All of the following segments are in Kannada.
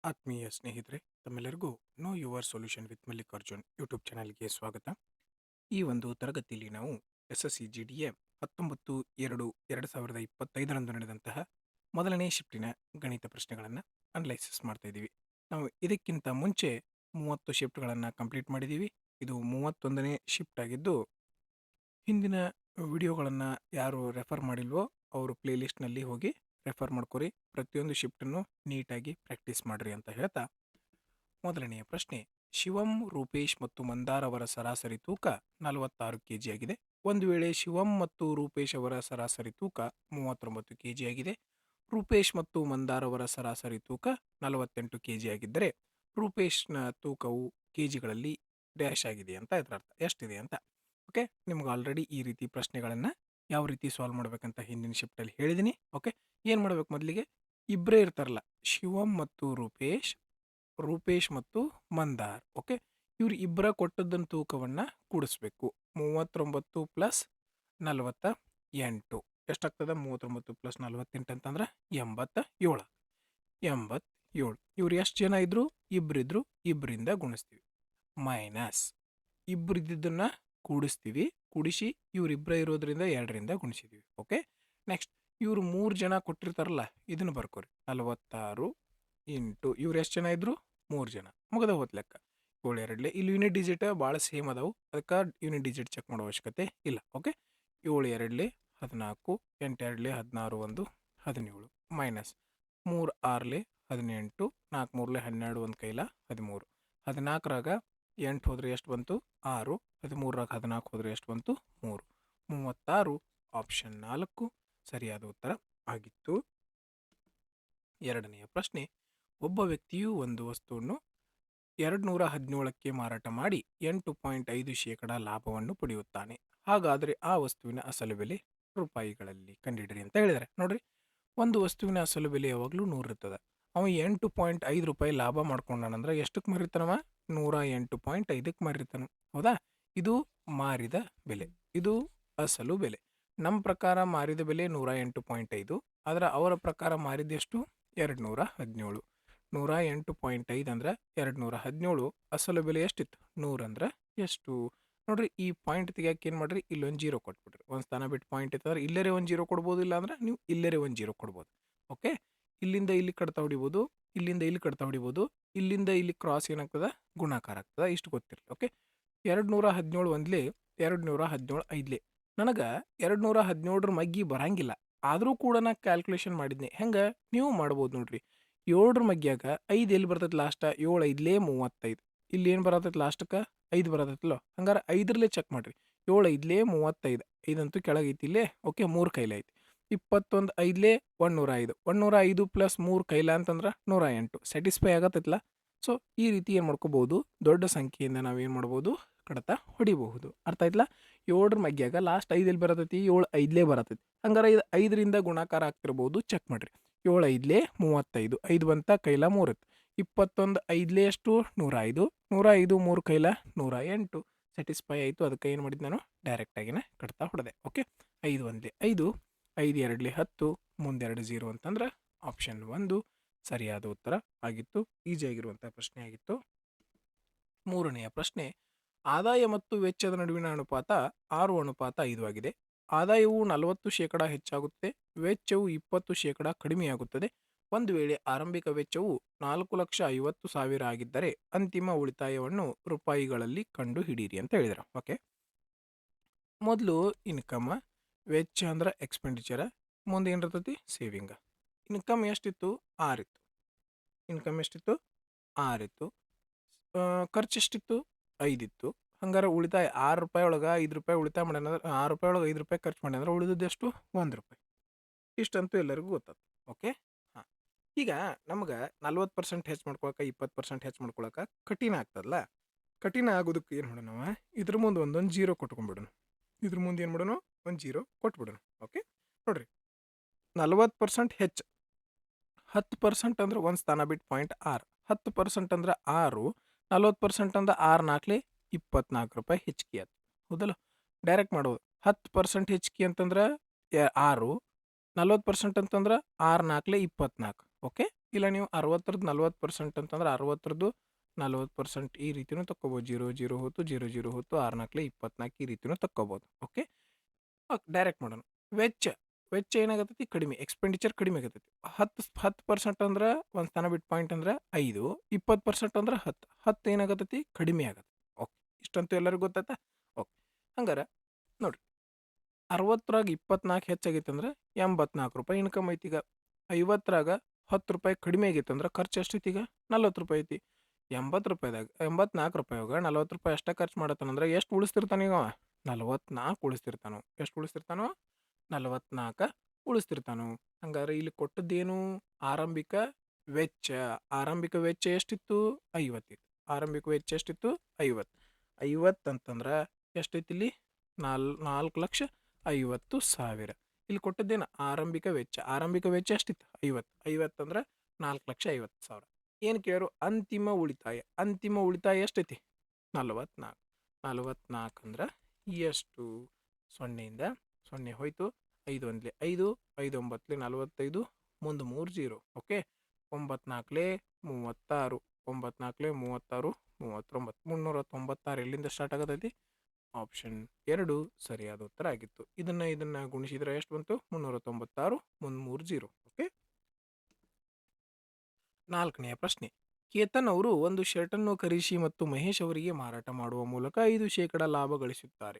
ಆತ್ಮೀಯ ಸ್ನೇಹಿತರೆ, ತಮ್ಮೆಲ್ಲರಿಗೂ know your solution with Mallikarjun YouTube ಚಾನಲ್ಗೆ ಸ್ವಾಗತ. ಈ ಒಂದು ತರಗತಿಯಲ್ಲಿ ನಾವು SSCGDಯ 19/2/2025ರಂದು ನಡೆದಂತಹ ಮೊದಲನೇ ಶಿಫ್ಟಿನ ಗಣಿತ ಪ್ರಶ್ನೆಗಳನ್ನು ಅನಲೈಸಿಸ್ ಮಾಡ್ತಾ ಇದ್ದೀವಿ. ನಾವು ಇದಕ್ಕಿಂತ ಮುಂಚೆ 30 ಶಿಫ್ಟ್ಗಳನ್ನು ಕಂಪ್ಲೀಟ್ ಮಾಡಿದ್ದೀವಿ. ಇದು 31ನೇ ಶಿಫ್ಟ್ ಆಗಿದ್ದು, ಹಿಂದಿನ ವಿಡಿಯೋಗಳನ್ನು ಯಾರು ರೆಫರ್ ಮಾಡಿಲ್ವೋ ಅವರು ಪ್ಲೇಲಿಸ್ಟ್ನಲ್ಲಿ ಹೋಗಿ ರೆಫರ್ ಮಾಡ್ಕೊರಿ. ಪ್ರತಿಯೊಂದು ಶಿಫ್ಟನ್ನು ನೀಟಾಗಿ ಪ್ರಾಕ್ಟೀಸ್ ಮಾಡ್ರಿ ಅಂತ ಹೇಳ್ತಾ, ಮೊದಲನೆಯ ಪ್ರಶ್ನೆ, ಶಿವಂ, ರೂಪೇಶ್ ಮತ್ತು ಮಂದಾರ್ ಅವರ ಸರಾಸರಿ ತೂಕ 46 kg ಆಗಿದೆ. ಒಂದು ವೇಳೆ ಶಿವಂ ಮತ್ತು ರೂಪೇಶ್ ಅವರ ಸರಾಸರಿ ತೂಕ 39 kg ಆಗಿದೆ. ರೂಪೇಶ್ ಮತ್ತು ಮಂದಾರ್ ಅವರ ಸರಾಸರಿ ತೂಕ 48 kg ಆಗಿದ್ದರೆ ರೂಪೇಶ್ನ ತೂಕವು ಕೆಜಿಗಳಲ್ಲಿ ಡ್ಯಾಶ್ ಆಗಿದೆ ಅಂತ ಇದರ ಅರ್ಥ, ಎಷ್ಟಿದೆ ಅಂತ. ಓಕೆ, ನಿಮ್ಗೆ ಆಲ್ರೆಡಿ ಈ ರೀತಿ ಪ್ರಶ್ನೆಗಳನ್ನು ಯಾವ ರೀತಿ ಸಾಲ್ವ್ ಮಾಡ್ಬೇಕಂತ ಹಿಂದಿನ ಶಿಫ್ಟಲ್ಲಿ ಹೇಳಿದ್ದೀನಿ. ಓಕೆ, ಏನು ಮಾಡ್ಬೇಕು, ಮೊದಲಿಗೆ ಇಬ್ಬರೇ ಇರ್ತಾರಲ್ಲ, ಶಿವಂ ಮತ್ತು ರೂಪೇಶ್, ರೂಪೇಶ್ ಮತ್ತು ಮಂದಾರ್. ಓಕೆ, ಇವ್ರು ಇಬ್ಬರ ಕೊಟ್ಟದ್ದನ್ನು ತೂಕವನ್ನು ಕೂಡಿಸ್ಬೇಕು. 39 ಪ್ಲಸ್ 48 ಎಷ್ಟಾಗ್ತದೆ? 39 ಪ್ಲಸ್ 48 ಅಂತಂದ್ರೆ 87. 87. ಇವ್ರು ಎಷ್ಟು ಜನ ಇದ್ರು? ಇಬ್ಬರಿದ್ರು, ಇಬ್ಬರಿಂದ ಗುಣಿಸ್ತೀವಿ. ಮೈನಸ್ ಇಬ್ಬರಿದ್ದನ್ನು ಕೂಡಿಸ್ತೀವಿ, ಕೂಡಿಸಿ ಇವರಿಬ್ಬರ ಇರೋದ್ರಿಂದ 2ರಿಂದ ಗುಣಿಸಿದ್ದೀವಿ. ಓಕೆ, ನೆಕ್ಸ್ಟ್ ಇವರು 3 ಜನ ಕೊಟ್ಟಿರ್ತಾರಲ್ಲ, ಇದನ್ನು ಬರ್ಕೋರಿ. 46 ಇಂಟು ಇವ್ರು ಎಷ್ಟು ಜನ ಇದ್ರು? 3 ಜನ. ಮುಗದ ಹೋತ್ ಲೆಕ್ಕ. 7 2 ಇಲ್ಲಿ ಯೂನಿಟ್ ಡಿಜಿಟ್ ಭಾಳ ಸೇಮ್ ಅದಾವು, ಅದಕ್ಕೆ ಯೂನಿಟ್ ಡಿಜಿಟ್ ಚೆಕ್ ಮಾಡೋ ಅವಶ್ಯಕತೆ ಇಲ್ಲ. ಓಕೆ, 7 2 14, 8 2 16, 1 17, ಮೈನಸ್ 3 6 18, 4 3 12, 1 ಕೈಲ 13. 14ರಾಗ 8 ಹೋದ್ರೆ ಎಷ್ಟು ಬಂತು? 6. 13ರಾಗ 14 ಹೋದ್ರೆ ಎಷ್ಟು ಬಂತು? 3. 36. ಆಪ್ಷನ್ 4 ಸರಿಯಾದ ಉತ್ತರ ಆಗಿತ್ತು. ಎರಡನೆಯ ಪ್ರಶ್ನೆ, ಒಬ್ಬ ವ್ಯಕ್ತಿಯು ಒಂದು ವಸ್ತುವನ್ನು 217ಕ್ಕೆ ಮಾರಾಟ ಮಾಡಿ 8.5% ಲಾಭವನ್ನು ಪಡೆಯುತ್ತಾನೆ. ಹಾಗಾದರೆ ಆ ವಸ್ತುವಿನ ಅಸಲು ಬೆಲೆ ರೂಪಾಯಿಗಳಲ್ಲಿ ಕಂಡುಹಿಡಿರಿ ಅಂತ ಹೇಳಿದ್ದಾರೆ. ನೋಡ್ರಿ, ಒಂದು ವಸ್ತುವಿನ ಅಸಲು ಬೆಲೆ ಯಾವಾಗಲೂ 100 ಇರ್ತದೆ. ಅವ 8.5 ರೂಪಾಯಿ ಲಾಭ ಮಾಡ್ಕೊಂಡಾನಂದ್ರೆ ಎಷ್ಟಕ್ಕೆ ಮಾರಿರ್ತಾನವ? 108.5ಕ್ಕೆ ಮಾರಿರ್ತಾನ. ಹೌದಾ? ಇದು ಮಾರಿದ ಬೆಲೆ, ಇದು ಅಸಲು ಬೆಲೆ. ನಮ್ಮ ಪ್ರಕಾರ ಮಾರಿದ ಬೆಲೆ 108.5, ಆದರೆ ಅವರ ಪ್ರಕಾರ ಮಾರಿದೆಷ್ಟು? 217. 108.5 ಅಂದ್ರೆ 217. ಅಸಲು ಬೆಲೆ ಎಷ್ಟಿತ್ತು? 100 ಅಂದ್ರೆ ಎಷ್ಟು? ನೋಡ್ರಿ, ಈ ಪಾಯಿಂಟ್ ತೆಗಿಯಕ್ಕೆ ಏನು ಮಾಡ್ರಿ, ಇಲ್ಲೊಂದು 0 ಕೊಟ್ಬಿಡ್ರಿ. ಒಂದು ಸ್ಥಾನ ಬಿಟ್ಟು ಪಾಯಿಂಟ್ ಇತ್ತಂದ್ರೆ ಇಲ್ಲರೇ ಒಂದು 0 ಕೊಡ್ಬೋದು, ಇಲ್ಲ ಅಂದ್ರೆ ನೀವು ಇಲ್ಲರೇ ಒಂದು 0 ಕೊಡ್ಬೋದು. ಓಕೆ, ಇಲ್ಲಿಂದ ಇಲ್ಲಿ ಕಡ್ತಾ ಹೊಡಿಬೋದು, ಇಲ್ಲಿಂದ ಇಲ್ಲಿ ಕಡ್ತಾ ಹೊಡಿಬೋದು, ಇಲ್ಲಿಂದ ಇಲ್ಲಿ ಕ್ರಾಸ್ ಏನಾಗ್ತದೆ? ಗುಣಾಕಾರ ಆಗ್ತದೆ. ಇಷ್ಟು ಗೊತ್ತಿರಲಿ. ಓಕೆ, 217 ಒಂದ್ಲೆ, 217 ಐದ್ಲೆ. ನನಗೆ 217 ಮಗ್ಗಿ ಬರಂಗಿಲ್ಲ, ಆದರೂ ಕೂಡ ನಾ ಕ್ಯಾಲ್ಕುಲೇಷನ್ ಮಾಡಿದ್ನಿ. ಹೆಂಗೆ? ನೀವು ಮಾಡ್ಬೋದು ನೋಡ್ರಿ. 7 ಮಗ್ಗ್ಯಾಗ 5 ಎಲ್ಲಿ ಬರ್ತೈತೆ ಲಾಸ್ಟ್? 7 5 35. ಇಲ್ಲಿ ಏನು ಬರತೈತೆ ಲಾಸ್ಟಕ್ಕೆ? 5 ಬರತೈತಲ್ಲೋ, ಹಂಗಾರೆ 5ರಲ್ಲೇ ಚೆಕ್ ಮಾಡಿರಿ. 7 5 35. 5 ಅಂತೂ ಕೆಳಗೈತಿ ಇಲ್ಲೇ. ಓಕೆ, 3 ಕೈಲ ಐತಿ. 21 5 105. 105 ಪ್ಲಸ್ 3 ಕೈಲ ಅಂತಂದ್ರೆ 108. ಸ್ಯಾಟಿಸ್ಫೈ ಆಗತ್ತೈತಲ್ಲ? ಸೊ ಈ ರೀತಿ ಏನು ಮಾಡ್ಕೋಬಹುದು, ದೊಡ್ಡ ಸಂಖ್ಯೆಯಿಂದ ನಾವೇನು ಮಾಡ್ಬೋದು? ಕಡತ ಹೊಡಿಬಹುದು. ಅರ್ಥ ಆಯ್ತಲ್ಲ? 7ರ ಮಗ್ಗ್ಯಾಗ ಲಾಸ್ಟ್ 5 ಎಲ್ಲಿ ಬರತೈತಿ? 7 5 ಬರತೈತಿ. ಹಂಗಾರೆ ಇದು 5ರಿಂದ ಗುಣಾಕಾರ ಆಗ್ತಿರ್ಬೋದು, ಚೆಕ್ ಮಾಡಿರಿ. 7 5 35. 5 ಬಂತ, ಕೈಲ 3 ಇತ್ತು. 21 5 ಎಷ್ಟು? 105. 105 3 ಕೈಲ 108. ಸ್ಯಾಟಿಸ್ಫೈ ಆಯಿತು. ಅದಕ್ಕೆ ಏನು ಮಾಡಿದ್ದು ನಾನು? ಡೈರೆಕ್ಟಾಗಿನೇ ಕಡ್ತಾ ಹೊಡೆದೆ. ಓಕೆ, 5 1 5, 5 2 10, ಮುಂದೆ 2 0 ಅಂತಂದ್ರೆ ಆಪ್ಷನ್ 1 ಸರಿಯಾದ ಉತ್ತರ ಆಗಿತ್ತು. ಈಜಿಯಾಗಿರುವಂಥ ಪ್ರಶ್ನೆ ಆಗಿತ್ತು. ಮೂರನೆಯ ಪ್ರಶ್ನೆ, ಆದಾಯ ಮತ್ತು ವೆಚ್ಚದ ನಡುವಿನ ಅನುಪಾತ 6:5 ಆಗಿದೆ. ಆದಾಯವು 40% ಹೆಚ್ಚಾಗುತ್ತೆ, ವೆಚ್ಚವು 20% ಕಡಿಮೆಯಾಗುತ್ತದೆ. ಒಂದು ವೇಳೆ ಆರಂಭಿಕ ವೆಚ್ಚವು 4,50,000 ಆಗಿದ್ದರೆ ಅಂತಿಮ ಉಳಿತಾಯವನ್ನು ರೂಪಾಯಿಗಳಲ್ಲಿ ಕಂಡು ಹಿಡೀರಿ ಅಂತ ಹೇಳಿದ್ರು. ಓಕೆ, ಮೊದಲು ಇನ್ಕಮ್, ವೆಚ್ಚ ಅಂದ್ರೆ ಎಕ್ಸ್ಪೆಂಡಿಚರ, ಮುಂದೆ ಏನಿರ್ತೈತಿ? ಸೇವಿಂಗ್. ಇನ್ಕಮ್ ಎಷ್ಟಿತ್ತು? 6 ಇತ್ತು. ಇನ್ಕಮ್ ಎಷ್ಟಿತ್ತು? 6 ಇತ್ತು. ಖರ್ಚು ಎಷ್ಟಿತ್ತು? 5 ಇತ್ತು. ಹಂಗಾರೆ ಉಳಿತಾಯ 6 ರೂಪಾಯಿ ಒಳಗೆ 5 ರೂಪಾಯಿ ಉಳಿತಾಯ ಮಾಡ್ಯಾನಂದ್ರೆ, 6 ರೂಪಾಯಿ ಒಳಗೆ 5 ರೂಪಾಯಿ ಖರ್ಚು ಮಾಡ್ಯಾನಂದ್ರೆ ಉಳಿದದ್ದು ಎಷ್ಟು? 1 ರೂಪಾಯಿ. ಇಷ್ಟಂತೂ ಎಲ್ಲರಿಗೂ ಗೊತ್ತದು. ಓಕೆ, ಹಾಂ, ಈಗ ನಮ್ಗೆ 40% ಹೆಚ್ಚು ಮಾಡ್ಕೊಳಕ್ಕೆ, 20% ಹೆಚ್ಚು ಮಾಡ್ಕೊಳಕ್ಕೆ ಕಠಿಣ ಆಗ್ತದಲ್ಲ? ಕಠಿಣ ಆಗೋದಕ್ಕೆ ಏನು ಮಾಡೋಣ, ಇದ್ರ ಮುಂದೆ ಒಂದೊಂದು 0 ಕೊಟ್ಕೊಂಡ್ಬಿಡೋಣ. ಇದ್ರ ಮುಂದೆ ಏನು ಮಾಡೋಣ? ಒಂದು 0 ಕೊಟ್ಬಿಡೋಣ. ಓಕೆ, ನೋಡ್ರಿ, 40% ಹೆಚ್ಚು, 10% ಅಂದ್ರೆ ಒಂದು ಸ್ಥಾನ ಬಿಟ್ಟು 0.6. 10% ಅಂದ್ರೆ 6. 40% ಅಂದ್ರೆ 6 4 24 ರೂಪಾಯಿ ಹೆಚ್ಚಿಗೆ ಆಯ್ತು. ಹೌದಲ್ಲ? ಡೈರೆಕ್ಟ್ ಮಾಡೋದು. 10% ಹೆಚ್ಚಿಗೆ ಅಂತಂದ್ರೆ 6, 40% ಅಂತಂದ್ರೆ 6 4 24. ಓಕೆ, ಇಲ್ಲ ನೀವು 60ರದ್ದು 40% ಅಂತಂದ್ರೆ 60ರದ್ದು 40% ಈ ರೀತಿನೂ ತಕ್ಕೋಬೋದು. 0 ಹೊತ್ತು 0 ಹೊತ್ತು 6 24 ಈ ರೀತಿನೂ ತಕ್ಕೋಬೋದು. ಓಕೆ, ಡೈರೆಕ್ಟ್ ಮಾಡೋಣ. ವೆಚ್ಚ ವೆಚ್ಚ ಏನಾಗತ್ತೈತಿ ಕಡಿಮೆ, ಎಕ್ಸ್ಪೆಂಡಿಚರ್ ಕಡಿಮೆ ಆಗತೈತಿ. 10% ಅಂದ್ರೆ ಒಂದು ಸ್ಥಾನ ಬಿಟ್ಟು ಪಾಯಿಂಟ್ ಅಂದ್ರೆ 5, 20% ಅಂದ್ರೆ 10 ಏನಾಗತ್ತೈತಿ ಕಡಿಮೆ ಆಗತ್ತೆ. ಓಕೆ, ಇಷ್ಟಂತೂ ಎಲ್ಲರಿಗೂ ಗೊತ್ತಾಯ್ತಾ? ಓಕೆ, ಹಂಗಾರೆ ನೋಡ್ರಿ, 60ರಾಗ 24 ಹೆಚ್ಚಾಗೈತೆ ಅಂದ್ರೆ 84 ರೂಪಾಯಿ ಇನ್ಕಮ್ ಐತಿ. ಈಗ 50ರಾಗ 10 ರೂಪಾಯಿ ಕಡಿಮೆ ಆಗೈತೆ ಅಂದ್ರೆ ಖರ್ಚು ಎಷ್ಟೈತಿ? ಈಗ 40 ರೂಪಾಯಿ ಐತಿ. 80 ರೂಪಾಯಿದಾಗ 84 ರೂಪಾಯಿವಾಗ 40 ರೂಪಾಯಿ ಅಷ್ಟೇ ಖರ್ಚು ಮಾಡತ್ತಾನಂದ್ರೆ ಎಷ್ಟು ಉಳಿಸ್ತಿರ್ತಾನೆ ಈಗ? 44 ಉಳಿಸ್ತಿರ್ತಾನು. ಎಷ್ಟು ಉಳಿಸ್ತಿರ್ತಾನೋ? 44 ಉಳಿಸ್ತಿರ್ತಾನು. ಹಂಗಾರೆ ಇಲ್ಲಿ ಕೊಟ್ಟದ್ದೇನು? ಆರಂಭಿಕ ವೆಚ್ಚ. ಆರಂಭಿಕ ವೆಚ್ಚ ಎಷ್ಟಿತ್ತು? 50 ಇತ್ತು. ಆರಂಭಿಕ ವೆಚ್ಚ ಎಷ್ಟಿತ್ತು? 50. 50 ಅಂತಂದ್ರೆ ಎಷ್ಟೈತಿ ಇಲ್ಲಿ? 4,50,000. ಇಲ್ಲಿ ಕೊಟ್ಟದ್ದೇನು? ಆರಂಭಿಕ ವೆಚ್ಚ. ಆರಂಭಿಕ ವೆಚ್ಚ ಎಷ್ಟಿತ್ತು? 50. 50 ಅಂದ್ರೆ 4,50,000. ಏನು ಕೇಳರು? ಅಂತಿಮ ಉಳಿತಾಯ. ಅಂತಿಮ ಉಳಿತಾಯ ಎಷ್ಟೈತಿ? 44. 44 ಅಂದ್ರೆ ಎಷ್ಟು? 0ಇಂದ 0 ಹೋಯ್ತು. 5 ಒಂದ್ಲೆ 5, 5 9 45, ಮುಂದೆ 3 0. ಓಕೆ, 9 4 36, 9 4 36, 39. 396 ಎಲ್ಲಿಂದ ಸ್ಟಾರ್ಟ್ ಆಗತೈತಿ? ಆಪ್ಷನ್ 2 ಸರಿಯಾದ ಉತ್ತರ ಆಗಿತ್ತು. ಇದನ್ನ ಗುಣಿಸಿದ್ರೆ ಎಷ್ಟು ಬಂತು? 396, ಮುಂದೆ 3 0. ಓಕೆ, 4ನೆಯ ಪ್ರಶ್ನೆ. ಕೇತನ್ ಅವರು ಒಂದು ಶರ್ಟನ್ನು ಖರೀದಿಸಿ ಮತ್ತು ಮಹೇಶ್ ಅವರಿಗೆ ಮಾರಾಟ ಮಾಡುವ ಮೂಲಕ 5% ಲಾಭ ಗಳಿಸುತ್ತಾರೆ.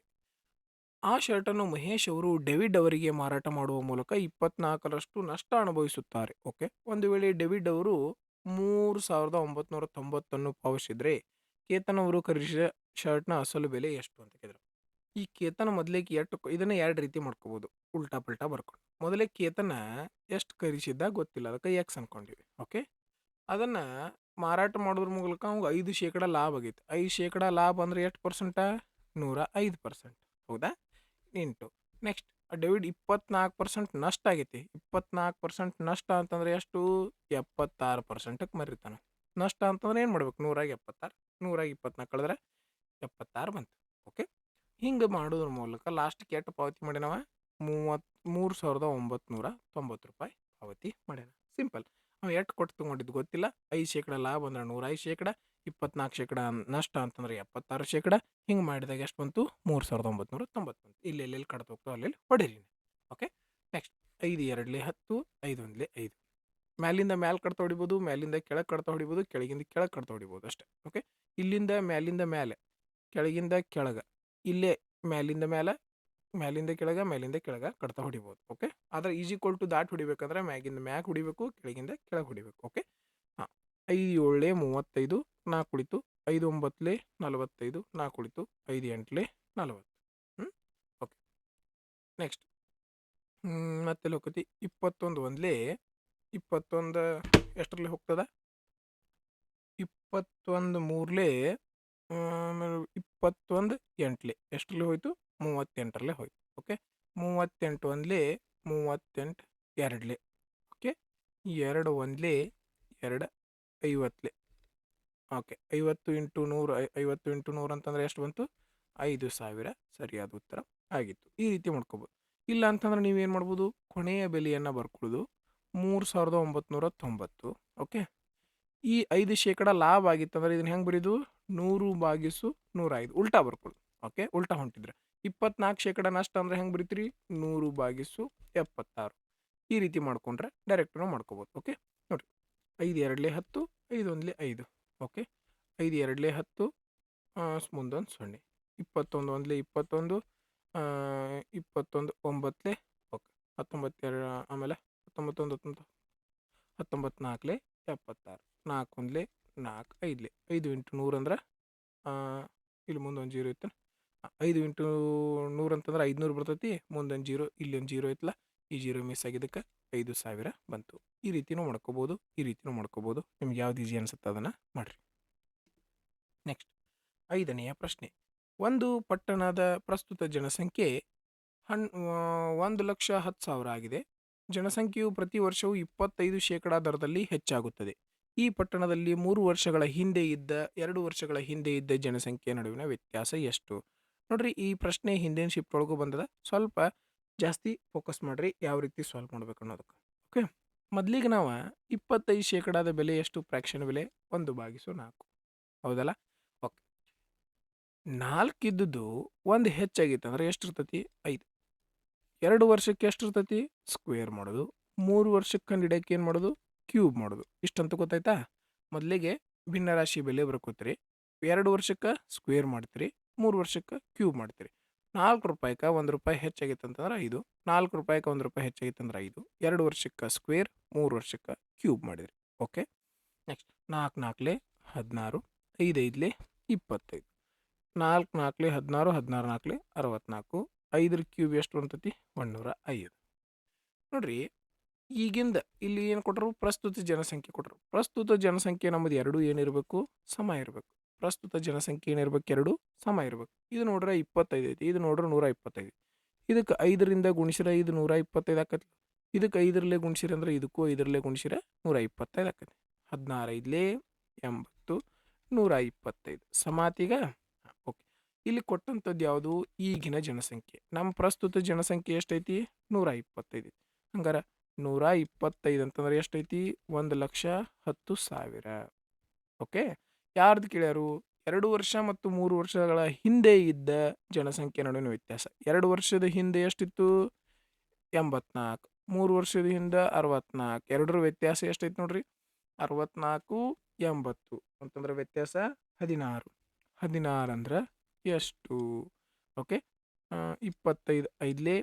ಆ ಶರ್ಟನ್ನು ಮಹೇಶ್ ಅವರು ಡೇವಿಡ್ ಅವರಿಗೆ ಮಾರಾಟ ಮಾಡುವ ಮೂಲಕ 24ರಷ್ಟು ನಷ್ಟ ಅನುಭವಿಸುತ್ತಾರೆ. ಓಕೆ, ಒಂದು ವೇಳೆ ಡೇವಿಡ್ ಅವರು 3,990 ಪಾವತಿಸಿದ್ರೆ ಕೇತನ್ ಅವರು ಖರೀದಿಸಿದ ಶರ್ಟ್ನ ಅಸಲು ಬೆಲೆ ಎಷ್ಟು ಅಂತ ಕೇಳಿದ್ರು. ಈ ಕೇತನ ಮೊದಲಿಗೆ ಇದನ್ನ 2 ರೀತಿ ಮಾಡ್ಕೋಬಹುದು, ಉಲ್ಟಾ ಪಲ್ಟಾ ಬರ್ಕೊಂಡು. ಮೊದಲೇ ಕೇತನ ಎಷ್ಟು ಖರೀದಿಸಿದ್ದ ಗೊತ್ತಿಲ್ಲ, ಅದಕ್ಕೆ ಎಕ್ಸ್ ಅನ್ಕೊಂಡಿವಿ. ಓಕೆ, ಅದನ್ನ ಮಾರಾಟ ಮಾಡೋದ್ರ ಮೂಲಕ ಅವ್ಗೆ 5% ಲಾಭ ಆಗೈತೆ. 5% ಲಾಭ ಅಂದ್ರೆ ಎಷ್ಟು ಪರ್ಸೆಂಟ? 105%. ಹೌದಾ? ಇಂಟು ನೆಕ್ಸ್ಟ್ ಡೇವಿಡ್ 24% ನಷ್ಟ ಆಗೈತಿ. 24% ನಷ್ಟ ಅಂತಂದ್ರೆ ಎಷ್ಟು? 76%ಕ್ಕೆ ಮರಿತಾನೆ. ನಷ್ಟ ಅಂತಂದ್ರೆ ಏನು ಮಾಡ್ಬೇಕು? 176, 124 ಕಳೆದ್ರೆ 76 ಬಂತು. ಓಕೆ, ಹಿಂಗೆ ಮಾಡೋದ್ರ ಮೂಲಕ ಲಾಸ್ಟ್ಗೆ ಎಷ್ಟು ಪಾವತಿ ಮಾಡ್ಯಾನವ? 33,990 ರೂಪಾಯಿ ಪಾವತಿ ಮಾಡ್ಯಾನ. ಸಿಂಪಲ್. ಅವ ಎಷ್ಟು ಕೊಟ್ಟು ತೊಗೊಂಡಿದ್ದು ಗೊತ್ತಿಲ್ಲ. 5% ಲಾಭ ಅಂದ್ರೆ 105%, 24% ನಷ್ಟ ಅಂತಂದ್ರೆ 76%. ಹಿಂಗೆ ಮಾಡಿದಾಗ ಎಷ್ಟು ಬಂತು? 3,990 ಬಂತು. ಇಲ್ಲಿ ಎಲ್ಲೆಲ್ಲಿ ಕಡ್ತ ಹೋಗ್ತಾವೆ ಅಲ್ಲಿ ಹೊಡೀರಿ. Okay, next 5 2 10, 5 1 5. ಮ್ಯಾಲಿಂದ ಮ್ಯಾಲೆ ಕಡ್ತಾ ಹೊಡಿಬೋದು, ಮ್ಯಾಲಿಂದ ಕೆಳಗೆ ಕಡ್ತಾ ಹೊಡಿಬೋದು, ಕೆಳಗಿಂದ ಕೆಳಗೆ ಕಡ್ತಾ ಹೊಡಿಬೋದು ಅಷ್ಟೇ. ಓಕೆ, ಇಲ್ಲಿಂದ ಮ್ಯಾಲಿಂದ ಮ್ಯಾಲೆ, ಕೆಳಗಿಂದ ಕೆಳಗೆ, ಇಲ್ಲೇ ಮ್ಯಾಲಿಂದ ಮ್ಯಾಲೆ, ಮ್ಯಾಲಿಂದ ಕೆಳಗೆ ಕಡ್ತಾ ಹೊಡಿಬೋದು. ಓಕೆ, ಆದರೆ ಈಜಿಕ್ವಲ್ ಟು ದಾಟ್ ಹೊಡಿಬೇಕಂದ್ರೆ ಮ್ಯಾಗಿಂದ ಮ್ಯಾಗ್ ಹೊಡಿಬೇಕು, ಕೆಳಗಿಂದ ಕೆಳಗೆ ಹೊಡಿಬೇಕು. ಓಕೆ, ಹಾಂ. 5 7 35, 4 ಉಳಿತು. 5 9 45, 4 ಉಳಿತು. 5 8 40. ಓಕೆ, ನೆಕ್ಸ್ಟ್ ಮತ್ತೆ ಹೋಗ್ತೈತಿ 21 1 21 ಎಷ್ಟರಲ್ಲಿ ಹೋಗ್ತದ? 21 3 ಆಮೇಲೆ 21 8 ಎಷ್ಟರಲ್ಲಿ ಹೋಯ್ತು? 38ರಲ್ಲೇ ಹೋಯ್ತು. Okay, 38 1 38 2. Okay, 2 1 2 50. Okay, 50 into 100, 50 into 100 ಅಂತಂದ್ರೆ ಎಷ್ಟು ಬಂತು? 5,000 ಸರಿಯಾದ ಉತ್ತರ ಆಗಿತ್ತು. ಈ ರೀತಿ ಮಾಡ್ಕೋಬೋದು. ಇಲ್ಲ ಅಂತಂದ್ರೆ ನೀವೇನು ಮಾಡ್ಬೋದು? ಕೊನೆಯ ಬೆಲೆಯನ್ನು ಬರ್ಕೊಳ್ಳೋದು 3,990. ಓಕೆ, ಈ 5% ಲಾಭ ಆಗಿತ್ತಂದ್ರೆ ಇದನ್ನ ಹೆಂಗೆ ಬರೀದು? 100/105 ಉಲ್ಟಾ ಬರ್ಕೊಳ್ಳಿ. ಓಕೆ, ಉಲ್ಟಾ ಹೊಂಟಿದ್ರೆ 24% ನಷ್ಟ ಅಂದ್ರೆ ಹೆಂಗೆ ಬರೀತೀರಿ? 100/76. ಈ ರೀತಿ ಮಾಡ್ಕೊಂಡ್ರೆ ಡೈರೆಕ್ಟ್ನು ಮಾಡ್ಕೋಬೋದು. ಓಕೆ, ನೋಡಿರಿ, 5 2 10, 5 1 5. ಓಕೆ, 5 2 10, ಮುಂದೊಂದು 0. 21 1 21, 21 9. ಓಕೆ, 19 ಆಮೇಲೆ 19 19 19 4 76. 4 1 4 5 5 ಇಂಟು 100 ಅಂದ್ರೆ ಇಲ್ಲಿ ಮುಂದೊಂದು 0 ಇತ್ತು. 5 ಇಂಟು 100 ಅಂತಂದ್ರೆ 500 ಬರ್ತೈತಿ. ಮುಂದೊಂದು 0, ಇಲ್ಲೊಂದು 0 ಐತಲ್ಲ, ಈ 0 ಮಿಸ್ ಆಗಿದ್ದಕ್ಕೆ 5,000 ಬಂತು. ಈ ರೀತಿನೂ ಮಾಡ್ಕೋಬೋದು, ಈ ರೀತಿನೂ ಮಾಡ್ಕೋಬೋದು. ನಿಮ್ಗೆ ಯಾವ್ದು ಈಸಿ ಅನ್ಸುತ್ತೆ ಅದನ್ನು ಮಾಡಿರಿ. ನೆಕ್ಸ್ಟ್ 5ನೆಯ ಪ್ರಶ್ನೆ. ಒಂದು ಪಟ್ಟಣದ ಪ್ರಸ್ತುತ ಜನಸಂಖ್ಯೆ 1,10,000 ಆಗಿದೆ. ಜನಸಂಖ್ಯೆಯು ಪ್ರತಿ ವರ್ಷವೂ 25% ದರದಲ್ಲಿ ಹೆಚ್ಚಾಗುತ್ತದೆ. ಈ ಪಟ್ಟಣದಲ್ಲಿ 3 ವರ್ಷಗಳ ಹಿಂದೆ ಇದ್ದ 2 ವರ್ಷಗಳ ಹಿಂದೆ ಇದ್ದ ಜನಸಂಖ್ಯೆಯ ನಡುವಿನ ವ್ಯತ್ಯಾಸ ಎಷ್ಟು? ನೋಡ್ರಿ, ಈ ಪ್ರಶ್ನೆ ಹಿಂದಿನ ಶಿಫ್ಟ್ ಒಳಗೂ ಬಂದದ. ಸ್ವಲ್ಪ ಜಾಸ್ತಿ ಫೋಕಸ್ ಮಾಡಿರಿ ಯಾವ ರೀತಿ ಸಾಲ್ವ್ ಮಾಡ್ಬೇಕು ಅನ್ನೋದಕ್ಕೆ. ಓಕೆ, ಮೊದಲಿಗೆ ನಾವು 25% ಬೆಲೆ ಎಷ್ಟು ಫ್ರ್ಯಾಕ್ಷನ್ ಬೆಲೆ 1/4 ಹೌದಲ್ಲ. ಓಕೆ, 4 ಇದ್ದದ್ದು 1 ಹೆಚ್ಚಾಗಿತ್ತು ಅಂದ್ರೆ ಎಷ್ಟಿರ್ತೈತಿ 5. 2 ವರ್ಷಕ್ಕೆ ಎಷ್ಟಿರ್ತೈತಿ ಸ್ಕ್ವೇರ್ ಮಾಡೋದು, 3 ವರ್ಷಕ್ಕೆ ಕಂಡಿಡಿಯಕ್ಕೆ ಏನು ಮಾಡೋದು ಕ್ಯೂಬ್ ಮಾಡೋದು. ಇಷ್ಟಂತೂ ಗೊತ್ತಾಯ್ತಾ. ಮೊದಲಿಗೆ ಭಿನ್ನರಾಶಿ ಬೆಲೆ ಬರ್ಕೋತೀರಿ, 2 ವರ್ಷಕ್ಕೆ ಸ್ಕ್ವೇರ್ ಮಾಡ್ತೀರಿ, 3 ವರ್ಷಕ್ಕೆ ಕ್ಯೂಬ್ ಮಾಡ್ತೀರಿ. 4 ರೂಪಾಯಿಗೆ 1 ರೂಪಾಯಿ ಹೆಚ್ಚಾಗಿತ್ತು ಅಂತಂದ್ರೆ 5, 4 ರೂಪಾಯಿಗೆ 1 ರೂಪಾಯಿ ಹೆಚ್ಚಾಗಿತ್ತು ಅಂದ್ರೆ 5, 2 ವರ್ಷಕ್ಕೆ ಸ್ಕ್ವೇರ್, 3 ವರ್ಷಕ್ಕೆ ಕ್ಯೂಬ್ ಮಾಡಿದ್ರಿ. ಓಕೆ, ನೆಕ್ಸ್ಟ್ 4 4 16, 5 5 25, 4 4 16, 16 4 64, 5 ಕ್ಯೂಬ್ ಎಷ್ಟು ಅಂತೈತಿ 105. ನೋಡ್ರಿ, ಈಗಿಂದ ಇಲ್ಲಿ ಏನು ಕೊಟ್ಟರು, ಪ್ರಸ್ತುತ ಜನಸಂಖ್ಯೆ ಕೊಟ್ಟರು. ಪ್ರಸ್ತುತ ಜನಸಂಖ್ಯೆ ನಮ್ಮದು ಎರಡು ಏನಿರಬೇಕು ಸಮ ಇರಬೇಕು. ಪ್ರಸ್ತುತ ಜನಸಂಖ್ಯೆ ಏನಿರ್ಬೇಕು, ಎರಡು ಸಮ ಇರಬೇಕು. ಇದು ನೋಡ್ರೆ 25 ಐತಿ, ಇದು ನೋಡ್ರೆ 125. ಇದಕ್ಕೆ 5ರಿಂದ ಗುಣಿಸಿರ ಇದು 125 ಆಕತಿ. ಇದಕ್ಕೆ 5ರಲ್ಲೇ ಗುಣಿಸಿರ ಅಂದ್ರೆ ಇದಕ್ಕೂ 5ರಲ್ಲೇ ಗುಣಿಸಿರ 125 ಆಕತಿ. 16 5 80, 125 ಸಮಾತಿಗ. ಓಕೆ, ಇಲ್ಲಿ ಕೊಟ್ಟಂಥದ್ದು ಯಾವುದು ಈಗಿನ ಜನಸಂಖ್ಯೆ. ನಮ್ಮ ಪ್ರಸ್ತುತ ಜನಸಂಖ್ಯೆ ಎಷ್ಟೈತಿ 125. ಹಂಗಾರೆ 125 ಅಂತಂದ್ರೆ ಎಷ್ಟೈತಿ 1,10,000. ಓಕೆ, ಯಾರ್ದು ಕೇಳ್ಯಾರು, 2 ವರ್ಷ ಮತ್ತು 3 ವರ್ಷಗಳ ಹಿಂದೆ ಇದ್ದ ಜನಸಂಖ್ಯೆ ನಡುವಿನ ವ್ಯತ್ಯಾಸ. 2 ವರ್ಷದ ಹಿಂದೆ ಎಷ್ಟಿತ್ತು 84, 3 ವರ್ಷದ ಹಿಂದೆ 64. ಎರಡರ ವ್ಯತ್ಯಾಸ ಎಷ್ಟೈತಿ ನೋಡ್ರಿ 64 80 ಅಂತಂದ್ರೆ ವ್ಯತ್ಯಾಸ 16. 16 ಅಂದ್ರೆ ಎಷ್ಟು. ಓಕೆ, 25 5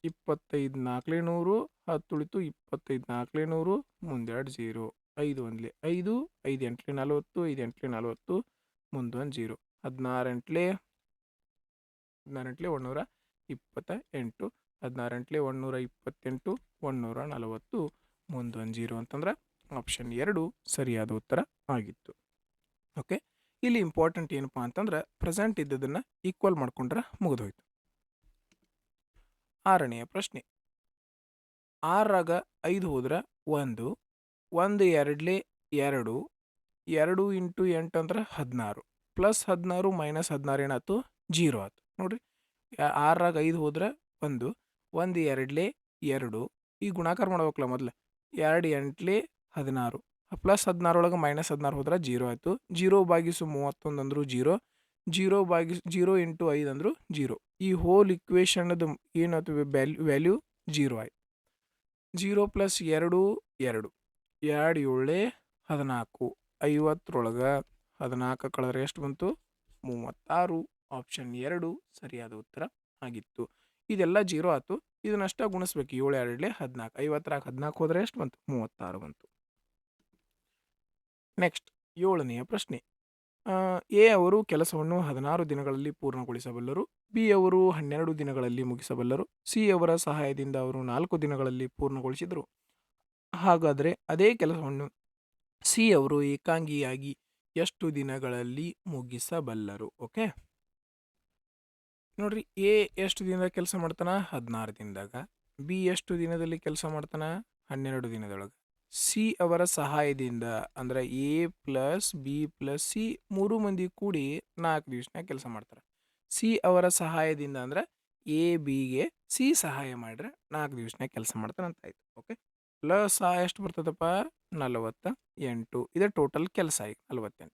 25 4 100, 10 ಉಳಿತು 25 4 100, ಮುಂದೆ 0, 5 1 5, 5 8 40, 5 8 40, ಮುಂದೆ 0, 16 8 128, 16 8 128, 140, ಮುಂದೆ 0 ಅಂತಂದ್ರೆ ಆಪ್ಷನ್ 2 ಸರಿಯಾದ ಉತ್ತರ ಆಗಿತ್ತು. ಓಕೆ, ಇಲ್ಲಿ ಇಂಪಾರ್ಟೆಂಟ್ ಏನಪ್ಪಾ ಅಂತಂದ್ರೆ ಪ್ರೆಸೆಂಟ್ ಇದ್ದದನ್ನು ಈಕ್ವಲ್ ಮಾಡ್ಕೊಂಡ್ರೆ ಮುಗಿದೋಯ್ತು. 6ನೆಯ ಪ್ರಶ್ನೆ, 6ರಾಗ 5 ಹೋದ್ರೆ 1, 1 2 2, 2 ಇಂಟು 8 ಅಂದ್ರೆ 16, ಪ್ಲಸ್ 16 ಮೈನಸ್ 16 ಏನಾಯ್ತು 0 ಆಯ್ತು. ನೋಡ್ರಿ, 6ರಾಗ 5 ಹೋದ್ರೆ 1, 1 2 2, ಈ ಗುಣಾಕಾರ ಮಾಡ್ಬೇಕಲ್ಲ ಮೊದಲು, 2 8 16, ಪ್ಲಸ್ 16 ಒಳಗೆ ಮೈನಸ್ 16 ಹೋದ್ರೆ 0 ಆಯಿತು. 0 ಭಾಗಿಸು 31 ಅಂದ್ರು 0, 0 ಇಂಟು 5 ಅಂದ್ರು 0. ಈ ಹೋಲ್ ಇಕ್ವೇಷನ್ದು ಏನಾಯ್ತು ವ್ಯಾಲ್ಯೂ 0 ಆಯ್ತು. 0 ಪ್ಲಸ್ 2 2, 2 7 14, 50ರೊಳಗೆ 14 ಕಳೆದ್ರೆ ಎಷ್ಟು ಬಂತು 36. ಆಪ್ಷನ್ 2 ಸರಿಯಾದ ಉತ್ತರ ಆಗಿತ್ತು. ಇದೆಲ್ಲ 0 ಆಯ್ತು, ಇದನ್ನಷ್ಟ ಗುಣಿಸ್ಬೇಕು. 7 2 14, 50ರಾಗ 14 ಹೋದ್ರೆ ಎಷ್ಟು ಬಂತು 36 ಬಂತು. ನೆಕ್ಸ್ಟ್ 7ನೆಯ ಪ್ರಶ್ನೆ, ಎ ಅವರು ಕೆಲಸವನ್ನು 16 ದಿನಗಳಲ್ಲಿ ಪೂರ್ಣಗೊಳಿಸಬಲ್ಲರು, ಬಿ ಅವರು 12 ದಿನಗಳಲ್ಲಿ ಮುಗಿಸಬಲ್ಲರು, ಸಿ ಅವರ ಸಹಾಯದಿಂದ ಅವರು 4 ದಿನಗಳಲ್ಲಿ ಪೂರ್ಣಗೊಳಿಸಿದರು. ಹಾಗಾದರೆ ಅದೇ ಕೆಲಸವನ್ನು ಸಿ ಅವರು ಏಕಾಂಗಿಯಾಗಿ ಎಷ್ಟು ದಿನಗಳಲ್ಲಿ ಮುಗಿಸಬಲ್ಲರು. ಓಕೆ, ನೋಡ್ರಿ, ಎ ಎಷ್ಟು ದಿನದಾಗ ಕೆಲಸ ಮಾಡ್ತಾನ 16 ದಿನದಾಗ, ಬಿ ಎಷ್ಟು ದಿನದಲ್ಲಿ ಕೆಲಸ ಮಾಡ್ತಾನ 12 ದಿನದೊಳಗೆ, ಸಿ ಅವರ ಸಹಾಯದಿಂದ ಅಂದ್ರೆ A plus B plus C 3 ಮಂದಿ ಕೂಡಿ 4 ದಿವಸನಾಗ ಕೆಲಸ ಮಾಡ್ತಾರೆ. ಸಿ ಅವರ ಸಹಾಯದಿಂದ ಅಂದ್ರೆ ಎ ಬಿಗೆ ಸಿ ಸಹಾಯ ಮಾಡ್ರೆ 4 ದಿವಸನಾಗ ಕೆಲಸ ಮಾಡ್ತಾನೆ ಅಂತ ಆಯ್ತು. ಓಕೆ, ಪ್ಲಸ್ ಎಷ್ಟು ಬರ್ತದಪ್ಪ 48. ಇದೇ ಟೋಟಲ್ ಕೆಲಸ ಈಗ 48.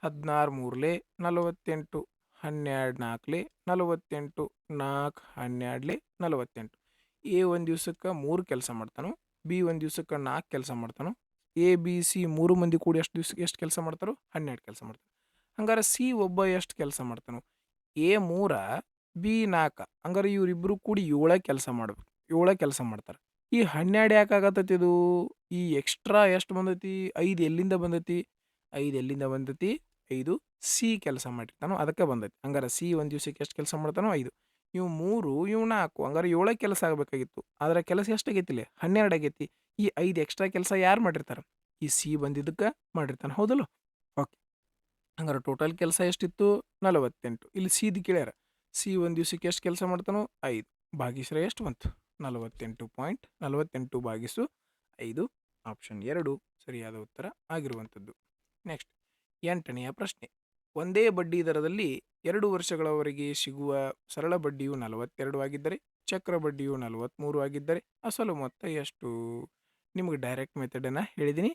16 3 48, 12 4 48, 4 12 48. ಎ ಒಂದು ದಿವ್ಸಕ್ಕೆ 3 ಕೆಲಸ ಮಾಡ್ತಾನು, ಬಿ ಒಂದು ದಿವ್ಸಕ್ಕೆ 4 ಕೆಲಸ ಮಾಡ್ತಾನು, ಎ ಬಿ ಸಿ 3 ಮಂದಿ ಕೂಡಿ ಎಷ್ಟು ದಿವ್ಸಕ್ಕೆ ಎಷ್ಟು ಕೆಲಸ ಮಾಡ್ತಾರೋ 12 ಕೆಲಸ ಮಾಡ್ತಾನೆ. ಹಂಗಾರೆ ಸಿ ಒಬ್ಬ ಎಷ್ಟು ಕೆಲಸ ಮಾಡ್ತಾನು, ಎ 3, ಬಿ 4, ಹಂಗಾರೆ ಇವರಿಬ್ಬರು ಕೂಡಿ 7 ಕೆಲಸ ಮಾಡ್ಬೇಕು, 7 ಕೆಲಸ ಮಾಡ್ತಾರೆ. ಈ 12 ಯಾಕೆ ಆಗತ್ತೈತಿ, ಇದು ಈ ಎಕ್ಸ್ಟ್ರಾ ಎಷ್ಟು ಬಂದೈತಿ 5 ಎಲ್ಲಿಂದ ಬಂದೈತಿ, 5 ಎಲ್ಲಿಂದ ಬಂದೈತಿ 5 ಸಿ ಕೆಲಸ ಮಾಡಿರ್ತಾನೋ ಅದಕ್ಕೆ ಬಂದೈತಿ. ಹಂಗಾರೆ ಸಿ ಒಂದು ದಿವ್ಸಕ್ಕೆ ಎಷ್ಟು ಕೆಲಸ ಮಾಡ್ತಾನೋ 5, ಇವು 3 ಇವು 4, ಹಂಗಾರೆ 7 ಕೆಲಸ ಆಗಬೇಕಾಗಿತ್ತು. ಆದರೆ ಕೆಲಸ ಎಷ್ಟಾಗೈತಿಲ್ಲ 12 ಆಗೈತಿ. ಈ 5 ಎಕ್ಸ್ಟ್ರಾ ಕೆಲಸ ಯಾರು ಮಾಡಿರ್ತಾರೆ, ಈ ಸಿ ಬಂದಿದ್ದಕ್ಕೆ ಮಾಡಿರ್ತಾನೆ, ಹೌದಲ್ಲ. ಓಕೆ, ಹಂಗಾರೆ ಟೋಟಲ್ ಕೆಲಸ ಎಷ್ಟಿತ್ತು 48. ಇಲ್ಲಿ ಸಿದು ಕೇಳ್ಯಾರ, ಸಿ ಒಂದು ದಿವ್ಸಕ್ಕೆ ಎಷ್ಟು ಕೆಲಸ ಮಾಡ್ತಾನೋ 5, ಭಾಗಿಸ್ರೆ ಎಷ್ಟು ಬಂತು 48 ಭಾಗಿಸು 5. ಆಪ್ಷನ್ 2 ಸರಿಯಾದ ಉತ್ತರ ಆಗಿರುವಂಥದ್ದು. ನೆಕ್ಸ್ಟ್ 8ನೆಯ ಪ್ರಶ್ನೆ, ಒಂದೇ ಬಡ್ಡಿ ದರದಲ್ಲಿ 2 ವರ್ಷಗಳವರೆಗೆ ಸಿಗುವ ಸರಳ ಬಡ್ಡಿಯು 42 ಆಗಿದ್ದರೆ, ಚಕ್ರ ಬಡ್ಡಿಯು 43 ಆಗಿದ್ದರೆ ಅಸಲು ಮೊತ್ತ ಎಷ್ಟು. ನಿಮ್ಗೆ ಡೈರೆಕ್ಟ್ ಮೆಥಡನ್ನು ಹೇಳಿದ್ದೀನಿ.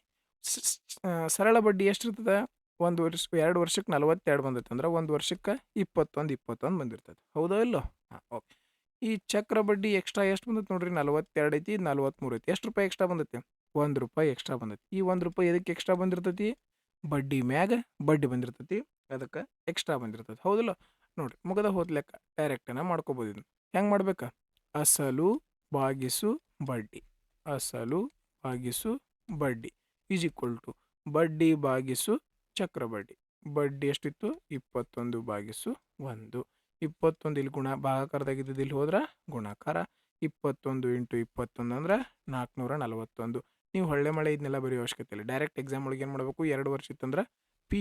ಸರಳ ಬಡ್ಡಿ ಎಷ್ಟಿರ್ತದೆ? 1 ವರ್ಷ 2 ವರ್ಷಕ್ಕೆ 42 ಬಂದೈತೆ ಅಂದ್ರೆ 1 ವರ್ಷಕ್ಕೆ 21 ಬಂದಿರ್ತದೆ. ಹೌದೋ ಇಲ್ಲೋ? ಹಾಂ, ಓಕೆ. ಈ ಚಕ್ರ ಬಡ್ಡಿ ಎಕ್ಸ್ಟ್ರಾ ಎಷ್ಟು ಬಂದೈತೆ ನೋಡ್ರಿ, 42 ಐತಿ, 43 ಐತಿ. ಎಷ್ಟು ರೂಪಾಯಿ ಎಕ್ಸ್ಟ್ರಾ ಬಂದೈತಿ? ₹1 ಎಕ್ಸ್ಟ್ರಾ ಬಂದೈತಿ. ಈ ₹1 ಎದಕ್ಕೆ ಎಕ್ಸ್ಟ್ರಾ ಬಂದಿರ್ತೈತಿ? ಬಡ್ಡಿ ಮ್ಯಾಗ ಬಡ್ಡಿ ಬಂದಿರ್ತೈತಿ, ಅದಕ್ಕೆ ಎಕ್ಸ್ಟ್ರಾ ಬಂದಿರ್ತೈತಿ. ಹೌದಿಲ್ಲ? ನೋಡ್ರಿ, ಮುಗದ ಹೋದ ಲೆಕ್ಕ ಡೈರೆಕ್ಟನ್ನು ಮಾಡ್ಕೋಬೋದು. ಇದನ್ನು ಹೆಂಗೆ ಮಾಡ್ಬೇಕಾ? ಅಸಲು ಭಾಗಿಸು ಬಡ್ಡಿ, ಅಸಲು ಭಾಗಿಸು ಬಡ್ಡಿ ಈಸ್ ಈಕ್ವಲ್ ಟು ಬಡ್ಡಿ ಭಾಗಿಸು ಚಕ್ರ ಬಡ್ಡಿ. ಬಡ್ಡಿ ಎಷ್ಟಿತ್ತು? 21/1. 21 ಇಲ್ಲಿ ಭಾಗಾಕಾರದಾಗಿದ್ದು ಇಲ್ಲಿ ಹೋದ್ರೆ ಗುಣಾಕಾರ. 21 × 21 ಅಂದ್ರೆ 441. ನೀವು ಹೊಳ್ಳೆ ಮಳೆ ಇದನ್ನೆಲ್ಲ ಬರೆಯೋ ಅವಶ್ಯಕತೆ ಇಲ್ಲ. ಡೈರೆಕ್ಟ್ ಎಕ್ಸಾಮ್ ಒಳಗೆ ಏನು ಮಾಡಬೇಕು? 2 ವರ್ಷ ಇತ್ತಂದ್ರೆ P/,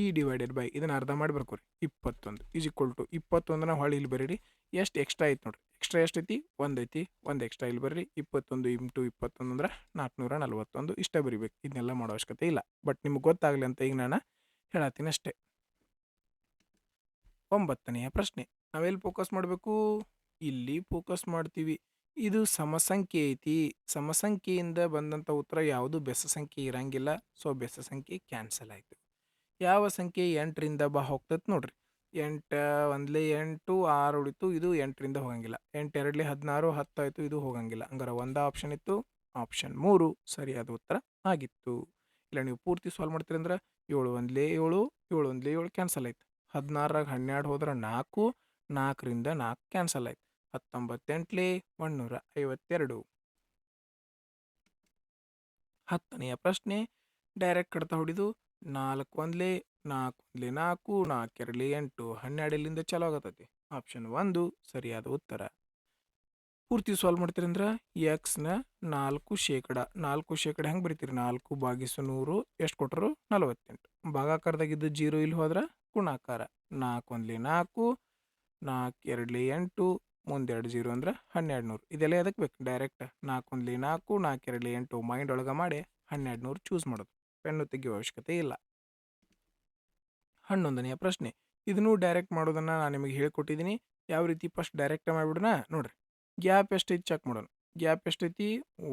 ಇದನ್ನು ಅರ್ಧ ಮಾಡಿ ಬರ್ಕೋರಿ. 21 ಈಸ್ ಈಕ್ವಲ್ ಟು 21ನ ಹೊಳ್ಳಿ ಇಲ್ಲಿ ಬರೀರಿ. ಎಷ್ಟು ಎಕ್ಸ್ಟ್ರಾ ಐತಿ ನೋಡ್ರಿ. ಎಕ್ಸ್ಟ್ರಾ ಎಷ್ಟೈತಿ? 1 ಐತಿ. 1 ಎಕ್ಸ್ಟ್ರಾ ಇಲ್ಲಿ ಬರ್ರಿ. 21 × 21 ಅಂದ್ರೆ 441. ಇಷ್ಟ ಬರಿಬೇಕು. ಇದನ್ನೆಲ್ಲ ಮಾಡೋ ಅವಶ್ಯಕತೆ ಇಲ್ಲ. ಬಟ್ ನಿಮ್ಗೆ ಗೊತ್ತಾಗಲಿ ಅಂತ ಈಗ ನಾನು ಹೇಳತ್ತೀನಿ ಅಷ್ಟೇ. 9ನೆಯ ಪ್ರಶ್ನೆ. ನಾವೆಲ್ಲಿ ಫೋಕಸ್ ಮಾಡಬೇಕು? ಇಲ್ಲಿ ಫೋಕಸ್ ಮಾಡ್ತೀವಿ. ಇದು ಸಮಸಂಖ್ಯೆ ಐತಿ. ಸಮಸಂಖ್ಯೆಯಿಂದ ಬಂದಂಥ ಉತ್ತರ ಯಾವುದು ಬೆಸ ಸಂಖ್ಯೆ ಇರಂಗಿಲ್ಲ. ಸೊ ಬೆಸ ಸಂಖ್ಯೆ ಕ್ಯಾನ್ಸಲ್ ಆಯಿತು. ಯಾವ ಸಂಖ್ಯೆ 8ರಿಂದ ಹೋಗ್ತೈತೆ ನೋಡ್ರಿ. 8 1 8 6 ಉಳಿತು. ಇದು 8ರಿಂದ ಹೋಗಂಗಿಲ್ಲ. 8 2 16 10 ಆಯಿತು. ಇದು ಹೋಗಂಗಿಲ್ಲ. ಹಂಗಾರೆ ಒಂದು ಆಪ್ಷನ್ ಇತ್ತು, ಆಪ್ಷನ್ 3 ಸರಿಯಾದ ಉತ್ತರ ಆಗಿತ್ತು. ಇಲ್ಲ ನೀವು ಪೂರ್ತಿ ಸಾಲ್ವ್ ಮಾಡ್ತೀರಿ ಅಂದ್ರೆ 7 1 7 7 1 7 ಕ್ಯಾನ್ಸಲ್ ಆಯ್ತು. 16ರಾಗ 12 ಹೋದ್ರೆ 4, 4ರಿಂದ 4 ಕ್ಯಾನ್ಸಲ್ ಆಯ್ತು. 19 8 152. 10ನೆಯ ಪ್ರಶ್ನೆ. ಡೈರೆಕ್ಟ್ ಕಡ್ತಾ ಹೊಡಿದು 4 1 4 1 4 4 2 8 12 ಇಲ್ಲಿಂದ ಚಾಲು ಆಗತೈತಿ. ಆಪ್ಷನ್ 1 ಸರಿಯಾದ ಉತ್ತರ. ಪೂರ್ತಿ ಸಾಲ್ವ್ ಮಾಡ್ತೀರಿ ಅಂದ್ರೆ ಎಕ್ಸ್ನ 4% 4% ಹೆಂಗೆ ಬರಿತೀರಿ? 4/100 ಎಷ್ಟು ಕೊಟ್ಟರು? 48. ಭಾಗಾಕಾರದಾಗಿದ್ದು 0 ಇಲ್ಲಿ ಹೋದ್ರೆ ಗುಣಾಕಾರ. 4 1 4 4 2 8 ಮುಂದೆ 2 0 ಅಂದ್ರೆ 1200. ಇದೆಲ್ಲ ಎದಕ್ಕೆ ಬೇಕು? ಡೈರೆಕ್ಟ್ 4 1 4 4 2 8 ಮೈಂಡ್ ಒಳಗೆ ಮಾಡಿ 1200 ಚೂಸ್ ಮಾಡೋದು. ಪೆನ್ನು ತೆಗೆಯುವ ಅವಶ್ಯಕತೆ ಇಲ್ಲ. 11ನೆಯ ಪ್ರಶ್ನೆ. ಇದನ್ನು ಡೈರೆಕ್ಟ್ ಮಾಡೋದನ್ನು ನಾನು ನಿಮಗೆ ಹೇಳಿಕೊಟ್ಟಿದ್ದೀನಿ. ಯಾವ ರೀತಿ? ಫಸ್ಟ್ ಡೈರೆಕ್ಟ್ ಮಾಡಿಬಿಡೋಣ. ನೋಡ್ರಿ, ಗ್ಯಾಪ್ ಎಷ್ಟೈತಿ ಚೆಕ್ ಮಾಡೋಣ. ಗ್ಯಾಪ್ ಎಷ್ಟೈತಿ?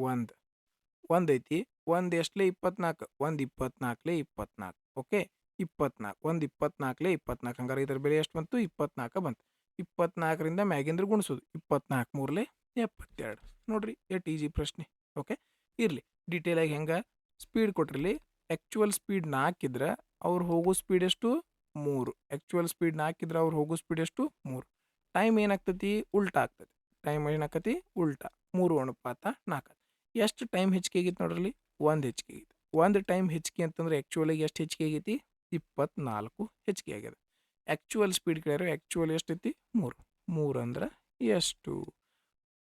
1 ಐತಿ. 1 ಎಷ್ಟಲೇ? 24. 1 24 24. ಓಕೆ, 24. 1 24 24. ಹಂಗಾರೆ ಇದರ ಬೆಲೆ ಎಷ್ಟು ಬಂತು? 24 ಬಂತು. 24ರಿಂದ ಮ್ಯಾಗಿಂದ್ರ ಗುಣಿಸೋದು. 24 3 72. ನೋಡ್ರಿ, ಎಷ್ಟು ಈಜಿ ಪ್ರಶ್ನೆ. ಓಕೆ, ಇರಲಿ. ಡೀಟೇಲಾಗಿ ಹೆಂಗೆ ಸ್ಪೀಡ್ ಕೊಟ್ರಲ್ಲಿ. ಆ್ಯಕ್ಚುಯಲ್ ಸ್ಪೀಡ್ 4 ಇದ್ರೆ ಅವ್ರು ಹೋಗೋ ಸ್ಪೀಡ್ ಎಷ್ಟು? 3. ಆ್ಯಕ್ಚುಯಲ್ ಸ್ಪೀಡ್ 4 ಇದ್ರೆ ಅವ್ರು ಹೋಗೋ ಸ್ಪೀಡ್ ಎಷ್ಟು? 3. ಟೈಮ್ ಏನಾಗ್ತೈತಿ? ಉಲ್ಟಾ ಆಗ್ತೈತಿ. ಟೈಮ್ ಏನಾಕತಿ? ಉಲ್ಟಾ. 3/4. ಎಷ್ಟು ಟೈಮ್ ಹೆಚ್ಚಿಗೆ ಆಗೈತಿ ನೋಡ್ರಲ್ಲಿ? 1 ಹೆಚ್ಚಿಗೆ ಆಗೈತಿ. 1 ಟೈಮ್ ಹೆಚ್ಚಿಗೆ ಅಂತಂದ್ರೆ ಆ್ಯಕ್ಚುಲಾಗಿ ಎಷ್ಟು ಹೆಚ್ಚಿಗೆ ಆಗೈತಿ? 24 ಹೆಚ್ಚಿಗೆ ಆಗ್ಯದ. Actual speed ಕೇಳ್ಯಾರ. ಆ್ಯಕ್ಚುಯಲ್ ಎಷ್ಟೈತಿ? 3. 3 ಅಂದ್ರೆ ಎಷ್ಟು?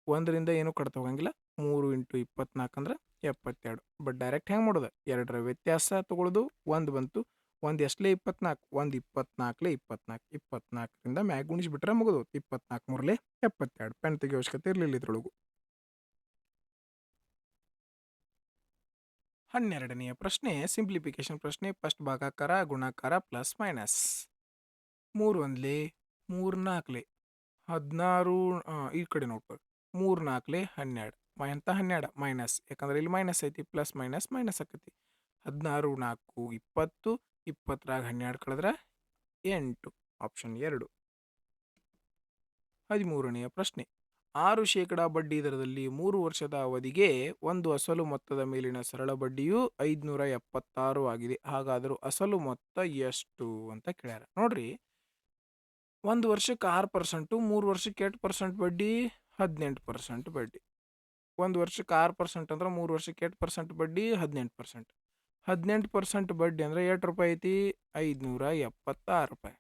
1ರಿಂದ ಏನೂ ಕಡ್ತಾ ಹೋಗಂಗಿಲ್ಲ. 3 × 24 ಅಂದ್ರೆ 72. ಬಟ್ ಡೈರೆಕ್ಟ್ ಹೆಂಗೆ ಮಾಡೋದು? 2ರ ವ್ಯತ್ಯಾಸ ತಗೊಳ್ಳೋದು. 1 ಬಂತು. 1 ಎಷ್ಟಲೇ? 24. 1 24 24. 24ರಿಂದ ಮ್ಯಾಗ ಗುಣಿಸ್ಬಿಟ್ರೆ ಮುಗಿದು. 24 3 72. ಪೆನ್ ತೆಗಿಯೋ ಅವಶ್ಯಕತೆ ಇರಲಿಲ್ಲ ಇದ್ರೊಳಗು. 12ನೆಯ ಪ್ರಶ್ನೆ ಸಿಂಪ್ಲಿಫಿಕೇಶನ್ ಪ್ರಶ್ನೆ. ಫಸ್ಟ್ ಭಾಗಾಕಾರ, ಗುಣಾಕಾರ, ಪ್ಲಸ್ ಮೈನಸ್. 3 1 3 4 16. ಈ ಕಡೆ ನೋಡ್ಕೊಳ್ಳಿ. 3 4 12. ಎಂತ 12 ಮೈನಸ್, ಯಾಕಂದ್ರೆ ಇಲ್ಲಿ ಮೈನಸ್ ಐತಿ. ಪ್ಲಸ್ ಮೈನಸ್ ಮೈನಸ್ ಆಕತಿ. 16 4 20. 20ರಾಗ 12 ಕಳೆದ್ರೆ 8. ಆಪ್ಷನ್ 2. 13ನೆಯ ಪ್ರಶ್ನೆ. 6% ಬಡ್ಡಿ ದರದಲ್ಲಿ 3 ವರ್ಷದ ಅವಧಿಗೆ ಒಂದು ಅಸಲು ಮೊತ್ತದ ಮೇಲಿನ ಸರಳ ಬಡ್ಡಿಯು 576 ಆಗಿದೆ. ಹಾಗಾದರೂ ಅಸಲು ಮೊತ್ತ ಎಷ್ಟು ಅಂತ ಕೇಳ್ಯಾರ. ನೋಡ್ರಿ, 1 ವರ್ಷಕ್ಕೆ 6%, 3 ವರ್ಷಕ್ಕೆ 8% ಬಡ್ಡಿ? 18% ಬಡ್ಡಿ. 1 ವರ್ಷಕ್ಕೆ 6% ಅಂದ್ರೆ 3 ವರ್ಷಕ್ಕೆ 8% ಬಡ್ಡಿ? 18%. 18% ಬಡ್ಡಿ ಅಂದರೆ ಎಷ್ಟು ರೂಪಾಯಿ ಐತಿ? 576 ರೂಪಾಯಿ.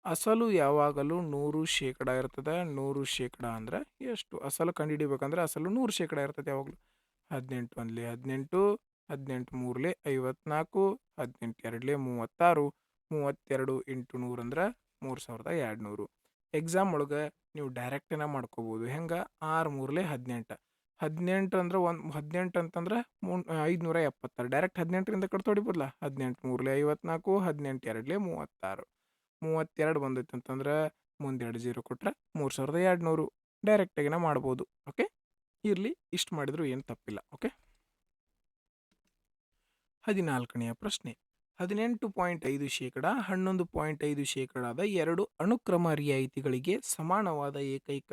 ಅಸಲು ಯಾವಾಗಲೂ 100% ಇರ್ತದೆ. 100% ಅಂದ್ರೆ ಎಷ್ಟು? ಅಸಲು ಕಂಡುಹಿಡಿಬೇಕಂದ್ರೆ ಅಸಲು 100% ಇರ್ತದೆ ಯಾವಾಗಲೂ. 18 1 18, 18 3 54, 18 2 36, 32 × 100 ಅಂದ್ರೆ 3200. ಎಕ್ಸಾಮ್ ಒಳಗೆ ನೀವು ಡೈರೆಕ್ಟೇನ ಮಾಡ್ಕೋಬೋದು. ಹೆಂಗೆ? 6 3 18. 18 ಅಂದ್ರೆ 18 ಅಂತಂದ್ರೆ 576. ಡೈರೆಕ್ಟ್ 18ರಿಂದ ಕಡ್ತಾ ಹೊಡಿಬೋದಲ್ಲ. 18 3 54, 18 2 36. 32 ಬಂದೈತೆ ಅಂತಂದ್ರೆ ಮುಂದೆ 2 0 ಕೊಟ್ಟರೆ 3200. ಡೈರೆಕ್ಟಾಗಿನ ಮಾಡ್ಬೋದು. ಓಕೆ, ಇರಲಿ. ಇಷ್ಟು ಮಾಡಿದ್ರು ಏನು ತಪ್ಪಿಲ್ಲ. ಓಕೆ. 14ನೆಯ ಪ್ರಶ್ನೆ 18.5% 11.5%ದ ಎರಡು ಅನುಕ್ರಮ ರಿಯಾಯಿತಿಗಳಿಗೆ ಸಮಾನವಾದ ಏಕೈಕ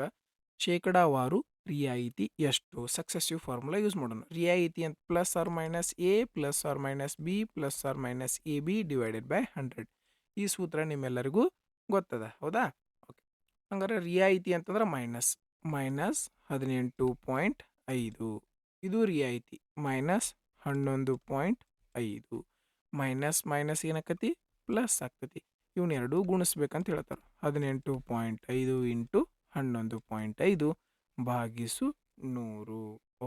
ಶೇಕಡಾವಾರು ರಿಯಾಯಿತಿ ಎಷ್ಟು? ಸಕ್ಸೆಸಿವ್ ಫಾರ್ಮುಲಾ ಯೂಸ್ ಮಾಡೋಣ. ರಿಯಾಯಿತಿ ಅಂತ plus R minus A plus R minus B plus R minus A B divided by 100. ಈ ಸೂತ್ರ ನಿಮ್ಮೆಲ್ಲರಿಗೂ ಗೊತ್ತದ, ಹೌದಾ? ಓಕೆ, ಹಂಗಾರೆ ರಿಯಾಯಿತಿ ಅಂತಂದ್ರೆ ಮೈನಸ್ 18.5 ಇದು ರಿಯಾಯಿತಿ ಮೈನಸ್ 11.5 ಮೈನಸ್ ಏನಾಕತಿ ಪ್ಲಸ್ ಆಗ್ತತಿ. ಇವನ್ನ ಎರಡೂ ಗುಣಿಸ್ಬೇಕಂತ ಹೇಳ್ತಾರೆ. 18.5 ಇಂಟು 11.5 ಭಾಗಿಸು 100.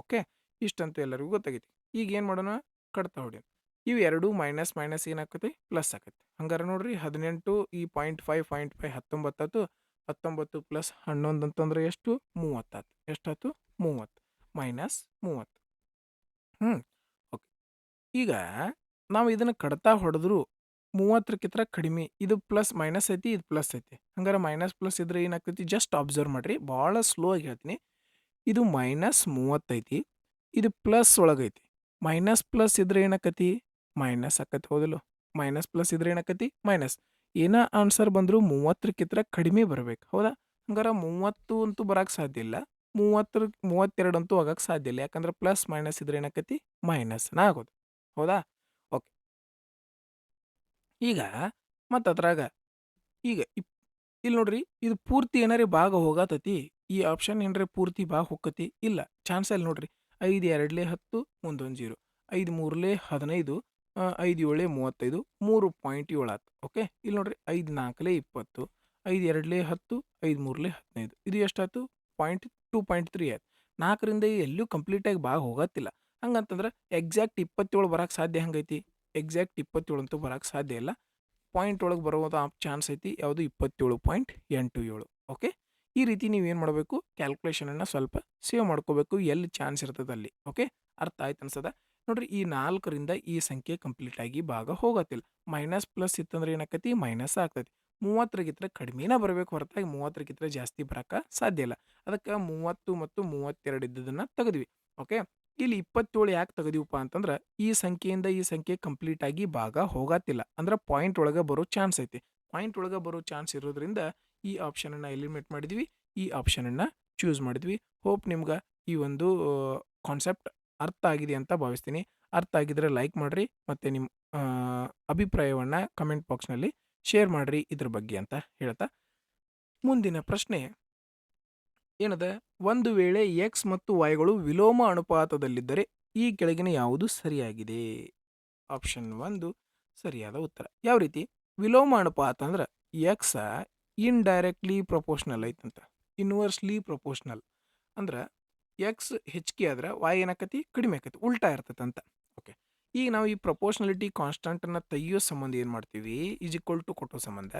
ಓಕೆ, ಇಷ್ಟಂತೂ ಎಲ್ಲರಿಗೂ ಗೊತ್ತಾಗೈತಿ. ಈಗ ಏನು ಮಾಡೋಣ, ಕಡ್ತಾ ಹೊಡಿ. ಇವು ಎರಡು ಮೈನಸ್ ಏನಾಕತಿ ಪ್ಲಸ್ ಆಕತಿ. ಹಂಗಾರೆ ನೋಡ್ರಿ 18 ಈ 0.5 19 19 ಪ್ಲಸ್ 11 ಅಂತಂದ್ರೆ ಎಷ್ಟು? 30 ಆತು. ಎಷ್ಟಾಯ್ತು? 30 ಮೈನಸ್ 30. ಓಕೆ, ಈಗ ನಾವು ಇದನ್ನು ಕಡ್ತಾ ಹೊಡೆದ್ರು 30ಕ್ಕಿಂತ ಕಡಿಮೆ. ಇದು ಪ್ಲಸ್ ಮೈನಸ್ ಐತಿ, ಇದು ಪ್ಲಸ್ ಐತಿ. ಹಂಗಾರೆ ಮೈನಸ್ ಪ್ಲಸ್ ಇದ್ರೆ ಏನಾಗ್ತೈತಿ? ಜಸ್ಟ್ ಅಬ್ಸರ್ವ್ ಮಾಡ್ರಿ, ಭಾಳ ಸ್ಲೋ ಆಗಿ ಹೇಳ್ತೀನಿ. ಇದು ಮೈನಸ್ 30 ಐತಿ, ಇದು ಪ್ಲಸ್ ಒಳಗೈತಿ. ಮೈನಸ್ ಪ್ಲಸ್ ಇದ್ರೆ ಏನಾಕತಿ? ಮೈನಸ್ ಆಕತಿ, ಹೌದಲ್ಲ? ಮೈನಸ್ ಪ್ಲಸ್ ಇದ್ರೆ ಏನಾಕತಿ? ಮೈನಸ್. ಏನ ಆನ್ಸರ್ ಬಂದರೂ 30ಕ್ಕಿಂತ ಕಡಿಮೆ ಬರ್ಬೇಕು, ಹೌದಾ? ಹಂಗಾರೆ 30 ಅಂತೂ ಬರಕ್ಕೆ ಸಾಧ್ಯ ಇಲ್ಲ, 32 ಅಂತೂ ಆಗಕ್ಕೆ ಸಾಧ್ಯ ಇಲ್ಲ. ಯಾಕಂದ್ರೆ ಪ್ಲಸ್ ಮೈನಸ್ ಇದ್ರೆ ಏನಾಕತಿ? ಮೈನಸ್ನ ಆಗೋದು, ಹೌದಾ? ಓಕೆ, ಈಗ ಮತ್ತು ಅದ್ರಾಗ ಈಗ ಇಲ್ಲಿ ನೋಡ್ರಿ, ಇದು ಪೂರ್ತಿ ಏನಾರೇ ಭಾಗ ಹೋಗತತಿ. ಈ ಆಪ್ಷನ್ ಏನಾರೇ ಪೂರ್ತಿ ಭಾಗ ಹೋಗತಿ? ಇಲ್ಲ, ಚಾನ್ಸ್ ಅಲ್ಲಿ ನೋಡ್ರಿ. 5 2 10 ಮುಂದೊಂದು 0, 5 3 15 5 7 35 3.7 ಆಯ್ತು. ಓಕೆ, ಇಲ್ಲಿ ನೋಡ್ರಿ 5 4 20 5 2 10 5 3 15 ಇದು ಎಷ್ಟಾಯ್ತು? 2.3 ಆಯ್ತು. 4ರಿಂದ ಎಲ್ಲೂ ಕಂಪ್ಲೀಟಾಗಿ ಭಾಗ ಹೋಗತ್ತಿಲ್ಲ. ಹಂಗಂತಂದ್ರೆ ಎಕ್ಸಾಕ್ಟ್ 27 ಬರಕ್ಕೆ ಸಾಧ್ಯ ಹಂಗೈತಿ? ಎಕ್ಸಾಕ್ಟ್ 27 ಅಂತೂ ಬರಕ್ಕೆ ಸಾಧ್ಯ ಇಲ್ಲ. ಪಾಯಿಂಟ್ ಒಳಗೆ ಬರೋದು ಚಾನ್ಸ್ ಐತಿ, ಯಾವುದು? 27.87. ಓಕೆ, ಈ ರೀತಿ ನೀವೇನು ಮಾಡಬೇಕು? ಕ್ಯಾಲ್ಕುಲೇಷನನ್ನು ಸ್ವಲ್ಪ ಸೇವ್ ಮಾಡ್ಕೋಬೇಕು, ಎಲ್ಲಿ ಚಾನ್ಸ್ ಇರ್ತದೆ ಅಲ್ಲಿ. ಓಕೆ, ಅರ್ಥ ಆಯ್ತು ಅನ್ಸದ? ನೋಡ್ರಿ, ಈ 4ರಿಂದ ಈ ಸಂಖ್ಯೆ ಕಂಪ್ಲೀಟಾಗಿ ಭಾಗ ಹೋಗತ್ತಿಲ್ಲ. ಮೈನಸ್ ಪ್ಲಸ್ ಇತ್ತಂದ್ರೆ ಏನಾಕತಿ? ಮೈನಸ್ ಆಗ್ತೈತಿ. 30ಗಿಂತ ಕಡಿಮೆನ ಬರಬೇಕು ಹೊರತಾಗಿ 30ಗಿಂತ ಜಾಸ್ತಿ ಬರೋಕ್ಕೆ ಸಾಧ್ಯ ಇಲ್ಲ. ಅದಕ್ಕೆ 30 ಮತ್ತು 32 ಇದ್ದದನ್ನು ತೆಗೆದ್ವಿ. ಓಕೆ, ಇಲ್ಲಿ 27 ಯಾಕೆ ತೆಗೆದಿವಪ್ಪ ಅಂತಂದ್ರೆ ಈ ಸಂಖ್ಯೆಯಿಂದ ಈ ಸಂಖ್ಯೆ ಕಂಪ್ಲೀಟಾಗಿ ಭಾಗ ಹೋಗತ್ತಿಲ್ಲ. ಅಂದ್ರೆ ಪಾಯಿಂಟ್ ಒಳಗೆ ಬರೋ ಚಾನ್ಸ್ ಐತಿ. ಪಾಯಿಂಟ್ ಒಳಗೆ ಬರೋ ಚಾನ್ಸ್ ಇರೋದ್ರಿಂದ ಈ ಆಪ್ಷನನ್ನು ಎಲಿಮಿನೇಟ್ ಮಾಡಿದ್ವಿ, ಈ ಆಪ್ಷನನ್ನು ಚೂಸ್ ಮಾಡಿದ್ವಿ. ಹೋಪ್ ನಿಮ್ಗೆ ಈ ಒಂದು ಕಾನ್ಸೆಪ್ಟ್ ಅರ್ಥ ಆಗಿದೆ ಅಂತ ಭಾವಿಸ್ತೀನಿ. ಅರ್ಥ ಆಗಿದ್ರೆ ಲೈಕ್ ಮಾಡಿರಿ, ಮತ್ತು ನಿಮ್ಮ ಅಭಿಪ್ರಾಯವನ್ನು ಕಮೆಂಟ್ ಬಾಕ್ಸ್ನಲ್ಲಿ ಶೇರ್ ಮಾಡಿರಿ ಇದ್ರ ಬಗ್ಗೆ ಅಂತ ಹೇಳ್ತಾ, ಮುಂದಿನ ಪ್ರಶ್ನೆ ಏನದ? ಒಂದು ವೇಳೆ ಎಕ್ಸ್ ಮತ್ತು ವೈಗಳು ವಿಲೋಮ ಅನುಪಾತದಲ್ಲಿದ್ದರೆ ಈ ಕೆಳಗಿನ ಯಾವುದು ಸರಿಯಾಗಿದೆ? ಆಪ್ಷನ್ 1 ಸರಿಯಾದ ಉತ್ತರ. ಯಾವ ರೀತಿ? ವಿಲೋಮ ಅನುಪಾತ ಅಂದ್ರೆ ಎಕ್ಸ್ ಇನ್ಡೈರೆಕ್ಟ್ಲಿ ಪ್ರಪೋರ್ಷನಲ್ ಐತಂತ, ಇನ್ವರ್ಸ್ಲಿ ಪ್ರಪೋರ್ಷನಲ್ ಅಂದ್ರೆ ಎಕ್ಸ್ ಹೆಚ್ಚಿಗೆ ಆದ್ರೆ ವಾಯ್ ಏನಾಕತಿ? ಕಡಿಮೆ ಆಕತಿ, ಉಲ್ಟಾ ಇರ್ತದಂತ. ಓಕೆ, ಈಗ ನಾವು ಈ ಪ್ರಪೋರ್ಷನಲಿಟಿ ಕಾನ್ಸ್ಟಂಟನ್ನು ತೆಗಿಯೋ ಸಂಬಂಧ ಏನು ಮಾಡ್ತೀವಿ? ಈಸ್ ಈಕ್ವಲ್ ಟು ಕೊಟ್ಟೋ ಸಂಬಂಧ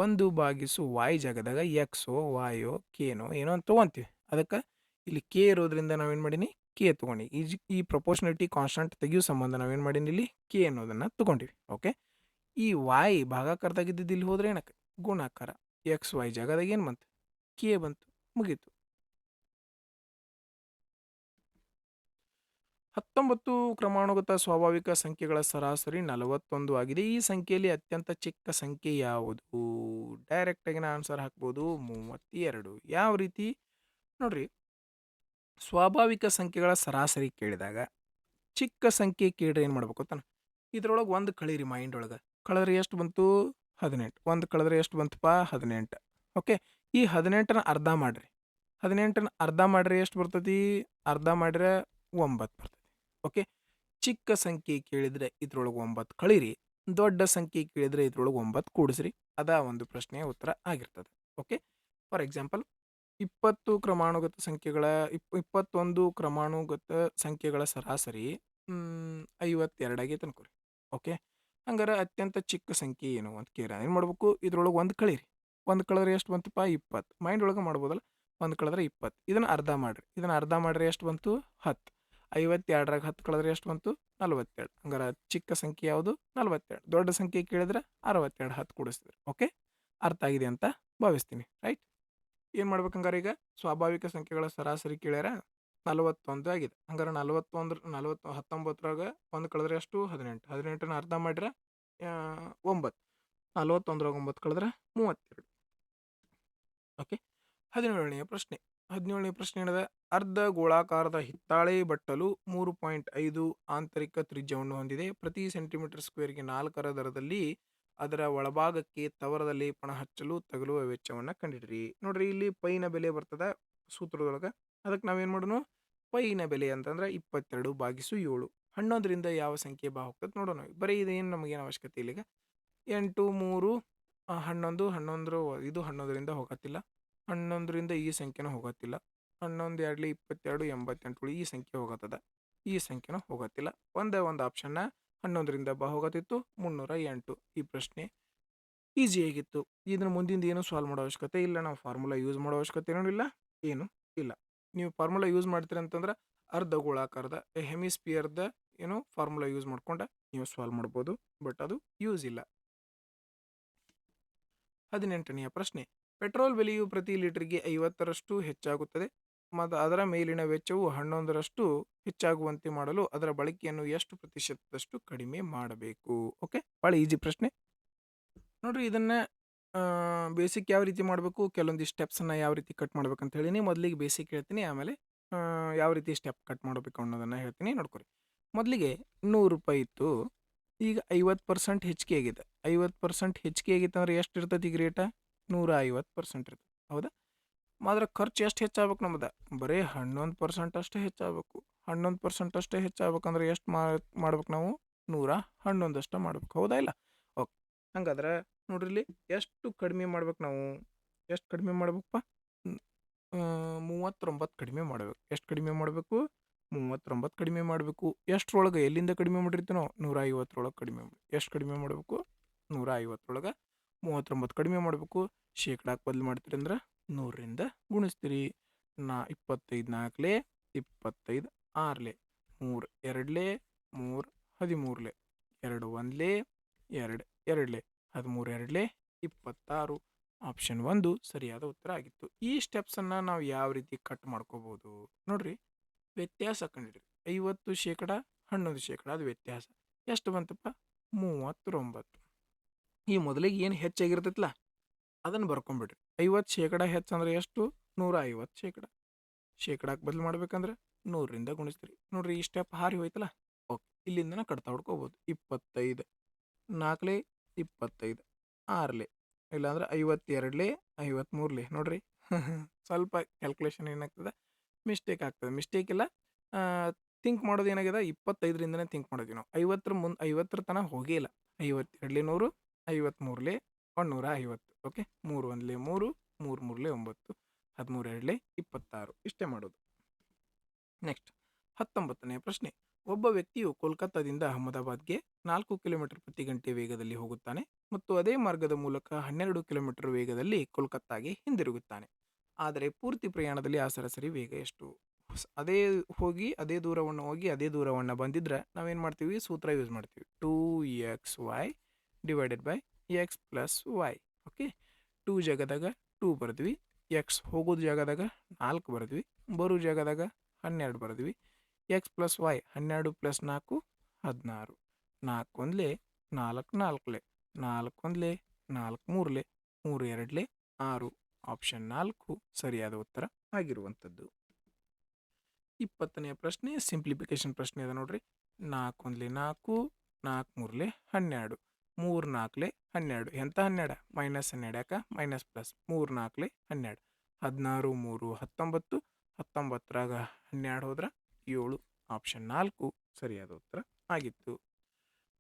1/y ಜಾಗದಾಗ ಎಕ್ಸೋ ವಾಯೋ ಕೇನೋ ಏನೋ ಅಂತ ತೊಗೊತೀವಿ. ಅದಕ್ಕೆ ಇಲ್ಲಿ ಕೆ ಇರೋದ್ರಿಂದ ನಾವೇನು ಮಾಡೀನಿ? ಕೆ ತೊಗೊಂಡು ಈ ಪ್ರಪೋರ್ಷನಲಿಟಿ ಕಾನ್ಸ್ಟಂಟ್ ತೆಗಿಯೋ ಸಂಬಂಧ ನಾವೇನು ಮಾಡೀನಿ? ಇಲ್ಲಿ ಕೆ ಅನ್ನೋದನ್ನು ತೊಗೊಂಡಿವಿ. ಓಕೆ, ಈ ವಾಯ್ ಭಾಗಾಕಾರದಾಗಿದ್ದು ಇಲ್ಲಿ ಹೋದ್ರೆ ಏನಕ್ಕೆ? ಗುಣಾಕಾರ. ಎಕ್ಸ್ ವೈ ಜಾಗದಾಗ ಏನು ಬಂತು? ಕೆ ಬಂತು, ಮುಗೀತು. 19 ಕ್ರಮಾನುಗತ ಸ್ವಾಭಾವಿಕ ಸಂಖ್ಯೆಗಳ ಸರಾಸರಿ 41 ಆಗಿದೆ. ಈ ಸಂಖ್ಯೆಯಲ್ಲಿ ಅತ್ಯಂತ ಚಿಕ್ಕ ಸಂಖ್ಯೆ ಯಾವುದು? ಡೈರೆಕ್ಟಾಗಿನ ಆನ್ಸರ್ ಹಾಕ್ಬೋದು, 32. ಯಾವ ರೀತಿ ನೋಡ್ರಿ, ಸ್ವಾಭಾವಿಕ ಸಂಖ್ಯೆಗಳ ಸರಾಸರಿ ಕೇಳಿದಾಗ ಚಿಕ್ಕ ಸಂಖ್ಯೆ ಕೇಳಿದ್ರೆ ಏನು ಮಾಡ್ಬೇಕು ತಾನೆ? ಇದ್ರೊಳಗೆ ಒಂದು ಕಳೀರಿ, ಮೈಂಡ್ ಒಳಗೆ ಕಳೆದ್ರೆ ಎಷ್ಟು ಬಂತು? 18. ಒಂದು ಕಳೆದ್ರೆ ಎಷ್ಟು ಬಂತಪ್ಪ? 18. ಓಕೆ, ಈ 18ನ ಅರ್ಧ ಮಾಡಿರಿ. 18ನ ಅರ್ಧ ಮಾಡಿರಿ ಎಷ್ಟು ಬರ್ತೈತಿ? ಅರ್ಧ ಮಾಡಿದ್ರೆ 9 ಬರ್ತೈತಿ. ಓಕೆ, ಚಿಕ್ಕ ಸಂಖ್ಯೆ ಕೇಳಿದರೆ ಇದ್ರೊಳಗೆ 9 ಕಳೀರಿ, ದೊಡ್ಡ ಸಂಖ್ಯೆ ಕೇಳಿದರೆ ಇದ್ರೊಳಗೆ 9 ಕೂಡಿಸ್ರಿ. ಅದ ಒಂದು ಪ್ರಶ್ನೆಯ ಉತ್ತರ ಆಗಿರ್ತದೆ. ಓಕೆ, ಫಾರ್ ಎಕ್ಸಾಂಪಲ್ 21 ಕ್ರಮಾನುಗತ ಸಂಖ್ಯೆಗಳ ಸರಾಸರಿ 52 ಆಗೈತೆ ಅನ್ಕೋರಿ. ಓಕೆ, ಹಂಗಾರೆ ಅತ್ಯಂತ ಚಿಕ್ಕ ಸಂಖ್ಯೆ ಏನು ಅಂತ ಕೇಳ ಏನು ಮಾಡ್ಬೇಕು? ಇದ್ರೊಳಗೆ ಒಂದು ಕಳೀರಿ. ಒಂದು ಕಳೆದ್ರೆ ಎಷ್ಟು ಬಂತಪ್ಪ? 20. ಮೈಂಡ್ ಒಳಗೆ ಮಾಡ್ಬೋದಲ್ಲ, ಒಂದು ಕಳೆದ್ರೆ 20. ಇದನ್ನು ಅರ್ಧ ಮಾಡಿರಿ. ಇದನ್ನು ಅರ್ಧ ಮಾಡಿದ್ರೆ ಎಷ್ಟು ಬಂತು? 10. 52ರಾಗ 10 ಕಳೆದ್ರೆ ಎಷ್ಟು ಬಂತು? 42. ಹಂಗಾರೆ ಚಿಕ್ಕ ಸಂಖ್ಯೆ ಯಾವುದು? 42. ದೊಡ್ಡ ಸಂಖ್ಯೆ ಕೇಳಿದ್ರೆ 62. 10 ಕೂಡಿಸ್ತೀರಿ. ಓಕೆ, ಅರ್ಥ ಆಗಿದೆ ಅಂತ ಭಾವಿಸ್ತೀನಿ, ರೈಟ್? ಏನು ಮಾಡ್ಬೇಕಂಗಾರೆ ಈಗ ಸ್ವಾಭಾವಿಕ ಸಂಖ್ಯೆಗಳ ಸರಾಸರಿ ಕೇಳ್ಯಾರ, 41 ಆಗಿದೆ. ಹಂಗಾರೆ 19ರಾಗ 1 ಕಳೆದ್ರೆ ಎಷ್ಟು? 18. 18ನ ಅರ್ಧ ಮಾಡಿದ್ರೆ 9. 41ರಾಗ 9 ಕಳೆದ್ರೆ 32. ಓಕೆ. 17ನೇ ಪ್ರಶ್ನೆ. 17ನೇ ಪ್ರಶ್ನೆ ಏನದ? ಅರ್ಧ ಗೋಳಾಕಾರದ ಹಿತ್ತಾಳೆ ಬಟ್ಟಲು 3.5 ಆಂತರಿಕ ತ್ರಿಜ್ಯವನ್ನು ಹೊಂದಿದೆ. ಪ್ರತಿ ಸೆಂಟಿಮೀಟರ್ ಸ್ಕ್ವೇರ್ಗೆ 4ರ ದರದಲ್ಲಿ ಅದರ ಒಳಭಾಗಕ್ಕೆ ತವರದ ಲೇಪನ ಹಚ್ಚಲು ತಗಲುವ ವೆಚ್ಚವನ್ನು ಕಂಡಿಡ್ರಿ. ನೋಡ್ರಿ, ಇಲ್ಲಿ ಪೈನ ಬೆಲೆ ಬರ್ತದ ಸೂತ್ರದೊಳಗೆ. ಅದಕ್ಕೆ ನಾವೇನು ಮಾಡೋಣ? ಪೈನ ಬೆಲೆ ಅಂತಂದ್ರೆ 22/7. 11ರಿಂದ ಯಾವ ಸಂಖ್ಯೆ ಬಾ ಹೋಗ್ತದೆ ನೋಡೋಣ. ಬರೀ ಇದೇನು ನಮಗೇನು ಅವಶ್ಯಕತೆ ಇಲ್ಲ. ಈಗ 8, 3, 11. 11 ಇದು 11ರಿಂದ ಹೋಗತ್ತಿಲ್ಲ. 11ರಿಂದ ಈ ಸಂಖ್ಯೆನೂ ಹೋಗತ್ತಿಲ್ಲ. 11 2 22 88 ಈ ಸಂಖ್ಯೆ ಹೋಗತ್ತದ. ಈ ಸಂಖ್ಯೆನೂ ಹೋಗತ್ತಿಲ್ಲ. ಒಂದೇ ಒಂದು ಆಪ್ಷನ್ನ 11ರಿಂದ ಬಾ ಹೋಗತ್ತಿತ್ತು, 308. ಈ ಪ್ರಶ್ನೆ ಈಸಿಯಾಗಿತ್ತು. ಇದನ್ನ ಮುಂದಿಂದ ಏನು ಸಾಲ್ವ್ ಮಾಡೋ ಅವಶ್ಯಕತೆ ಇಲ್ಲ. ನಾವು ಫಾರ್ಮುಲಾ ಯೂಸ್ ಮಾಡೋ ಅವಶ್ಯಕತೆ ಏನೂ ಇಲ್ಲ, ಏನು ಇಲ್ಲ. ನೀವು ಫಾರ್ಮುಲಾ ಯೂಸ್ ಮಾಡ್ತೀರಿ ಅಂತಂದ್ರೆ ಅರ್ಧ ಗೋಳಾಕಾರದ ಹೆಮಿಸ್ಪಿಯರ್ದ ಏನು ಫಾರ್ಮುಲಾ ಯೂಸ್ ಮಾಡ್ಕೊಂಡು ನೀವು ಸಾಲ್ವ್ ಮಾಡ್ಬೋದು, ಬಟ್ ಅದು ಯೂಸ್ ಇಲ್ಲ. 18ನೆಯ ಪ್ರಶ್ನೆ. ಪೆಟ್ರೋಲ್ ಬೆಲೆಯು ಪ್ರತಿ ಲೀಟರ್ಗೆ 50ರಷ್ಟು ಹೆಚ್ಚಾಗುತ್ತದೆ ಮತ್ತು ಅದರ ಮೇಲಿನ ವೆಚ್ಚವು 11ರಷ್ಟು ಹೆಚ್ಚಾಗುವಂತೆ ಮಾಡಲು ಅದರ ಬಳಕೆಯನ್ನು ಎಷ್ಟು ಪ್ರತಿಶತದಷ್ಟು ಕಡಿಮೆ ಮಾಡಬೇಕು? ಓಕೆ, ಭಾಳ ಈಜಿ ಪ್ರಶ್ನೆ ನೋಡ್ರಿ. ಇದನ್ನ ಬೇಸಿಕ್ ಯಾವ ರೀತಿ ಮಾಡಬೇಕು, ಕೆಲವೊಂದಿಷ್ಟು ಸ್ಟೆಪ್ಸನ್ನು ಯಾವ ರೀತಿ ಕಟ್ ಮಾಡ್ಬೇಕಂತ ಹೇಳಿನಿ. ಮೊದಲಿಗೆ ಬೇಸಿಕ್ ಹೇಳ್ತೀನಿ, ಆಮೇಲೆ ಯಾವ ರೀತಿ ಸ್ಟೆಪ್ ಕಟ್ ಮಾಡಬೇಕು ಅನ್ನೋದನ್ನು ಹೇಳ್ತೀನಿ. ನೋಡ್ಕೊರಿ. ಮೊದಲಿಗೆ 100 ರೂಪಾಯಿ ಇತ್ತು, ಈಗ 50% ಹೆಚ್ಚಿಗೆ ಆಗಿದೆ. 50% ಹೆಚ್ಚಿಗೆ ಆಗಿತ್ತು ಅಂದ್ರೆ ಎಷ್ಟು ಇರ್ತೈತಿ ಈಗ ರೇಟ? 150% ಇರ್ತದೆ, ಹೌದಾ? ಮಾತ್ರ ಖರ್ಚು ಎಷ್ಟು ಹೆಚ್ಚಾಗಬೇಕು ನಮ್ದು? ಬರೀ 11% ಅಷ್ಟೇ ಹೆಚ್ಚಾಗಬೇಕು. 11% ಅಷ್ಟೇ ಹೆಚ್ಚಾಗಬೇಕಂದ್ರೆ ಎಷ್ಟು ಮಾಡ್ಬೇಕು ನಾವು? 111 ಅಷ್ಟೇ ಮಾಡ್ಬೇಕು, ಹೌದಾ ಇಲ್ಲ? ಓಕೆ, ಹಂಗಾದ್ರೆ ನೋಡ್ರಿ ಇಲ್ಲಿ ಎಷ್ಟು ಕಡಿಮೆ ಮಾಡ್ಬೇಕು ನಾವು? ಎಷ್ಟು ಕಡಿಮೆ ಮಾಡ್ಬೇಕಪ್ಪ? 39 ಕಡಿಮೆ ಮಾಡಬೇಕು. ಎಷ್ಟು ಕಡಿಮೆ ಮಾಡಬೇಕು? 39 ಕಡಿಮೆ ಮಾಡಬೇಕು. ಎಷ್ಟರೊಳಗೆ? ಎಲ್ಲಿಂದ ಕಡಿಮೆ ಮಾಡಿರ್ತೀವಿ ನಾವು? 150ರೊಳಗೆ ಕಡಿಮೆ ಮಾಡಿ. ಎಷ್ಟು ಕಡಿಮೆ ಮಾಡಬೇಕು? 150ರೊಳಗೆ 39 ಕಡಿಮೆ ಮಾಡಬೇಕು. ಶೇಕಡಾಕ್ಕೆ ಬದಲು ಮಾಡ್ತೀರಿ ಅಂದ್ರೆ 100ರಿಂದ ಗುಣಿಸ್ತೀರಿ. 25 4 25 6 3 2 3 13 2 1 2 2 13 2 26. ಆಪ್ಷನ್ 1 ಸರಿಯಾದ ಉತ್ತರ ಆಗಿತ್ತು. ಈ ಸ್ಟೆಪ್ಸನ್ನು ನಾವು ಯಾವ ರೀತಿ ಕಟ್ ಮಾಡ್ಕೋಬೋದು ನೋಡ್ರಿ. ವ್ಯತ್ಯಾಸ ಕಂಡಿಡ್ರಿ. 50% 11% ಅದು ವ್ಯತ್ಯಾಸ ಎಷ್ಟು ಬಂತಪ್ಪ? 39. ಈ ಮೊದಲಿಗೆ ಏನು ಹೆಚ್ಚಾಗಿರ್ತೈತಲ್ಲ ಅದನ್ನು ಬರ್ಕೊಂಬಿಡ್ರಿ. 50% ಹೆಚ್ಚಂದ್ರೆ ಎಷ್ಟು? 150%. ಶೇಕಡಾಕ್ಕೆ ಬದಲು ಮಾಡ್ಬೇಕಂದ್ರೆ 100ರಿಂದ ಗುಣಿಸ್ತೀರಿ. ನೋಡ್ರಿ, ಈ ಸ್ಟೆಪ್ ಹಾರಿ ಹೋಯ್ತಲ್ಲ. ಓಕೆ, ಇಲ್ಲಿಂದನೇ ಕಟ್ತಾ ಹೊಡ್ಕೋಬೋದು. 25 4 25 6 ಇಲ್ಲಾಂದ್ರೆ 52 53 ನೋಡ್ರಿ. ಸ್ವಲ್ಪ ಕ್ಯಾಲ್ಕುಲೇಷನ್ ಏನಾಗ್ತದೆ, ಮಿಸ್ಟೇಕ್ ಆಗ್ತದೆ. ಮಿಸ್ಟೇಕ್ ಇಲ್ಲ, ಥಿಂಕ್ ಮಾಡೋದು ಏನಾಗಿದೆ, 25ರಿಂದನೇ ಥಿಂಕ್ ಮಾಡಿದ್ವಿ ನಾವು. 50ರ ತನಕ ಹೋಗೇ ಇಲ್ಲ. 52 100 53 150. ಓಕೆ, 3 1 3 3 3 9 13 2 26 ಇಷ್ಟೇ ಮಾಡೋದು. ನೆಕ್ಸ್ಟ್ 19ನೇ ಪ್ರಶ್ನೆ. ಒಬ್ಬ ವ್ಯಕ್ತಿಯು ಕೋಲ್ಕತ್ತಾದಿಂದ ಅಹಮದಾಬಾದ್ಗೆ 4 ಕಿಲೋಮೀಟರ್ ಪ್ರತಿ ಗಂಟೆ ವೇಗದಲ್ಲಿ ಹೋಗುತ್ತಾನೆ ಮತ್ತು ಅದೇ ಮಾರ್ಗದ ಮೂಲಕ 12 ಕಿಲೋಮೀಟರ್ ವೇಗದಲ್ಲಿ ಕೋಲ್ಕತ್ತಾಗೆ ಹಿಂದಿರುಗುತ್ತಾನೆ. ಆದರೆ ಪೂರ್ತಿ ಪ್ರಯಾಣದಲ್ಲಿ ಆ ಸರಾಸರಿ ವೇಗ ಎಷ್ಟು? ಅದೇ ದೂರವನ್ನು ಹೋಗಿ ಅದೇ ದೂರವನ್ನು ಬಂದಿದ್ರೆ ನಾವೇನು ಮಾಡ್ತೀವಿ? ಸೂತ್ರ ಯೂಸ್ ಮಾಡ್ತೀವಿ. 2xy divided by x plus y. Okay, 2 ಜಾಗದಾಗ 2 ಬರೆದ್ವಿ, ಎಕ್ಸ್ ಹೋಗೋದು ಜಾಗದಾಗ 4 ಬರೆದ್ವಿ, ಬರೋ ಜಾಗದಾಗ 12 ಬರೆದ್ವಿ. X plus y 12 plus 4 16. 4 1 4 4 4 1 4 3 3 2 6. Option 4 ಸರಿಯಾದ ಉತ್ತರ ಆಗಿರುವಂಥದ್ದು. 20ನೇ ಪ್ರಶ್ನೆ ಸಿಂಪ್ಲಿಫಿಕೇಶನ್ ಪ್ರಶ್ನೆ ಅದ ನೋಡ್ರಿ. 4 1 4 4 3 12 3 4 12. ಎಂಥ 12? -12. ಯಾಕೆ? Minus plus. 3 4 12 16 3 19. 19ರಾಗ 12 ಹೋದ್ರೆ 7. ಆಪ್ಷನ್ 4 ಸರಿಯಾದ ಉತ್ತರ ಆಗಿತ್ತು.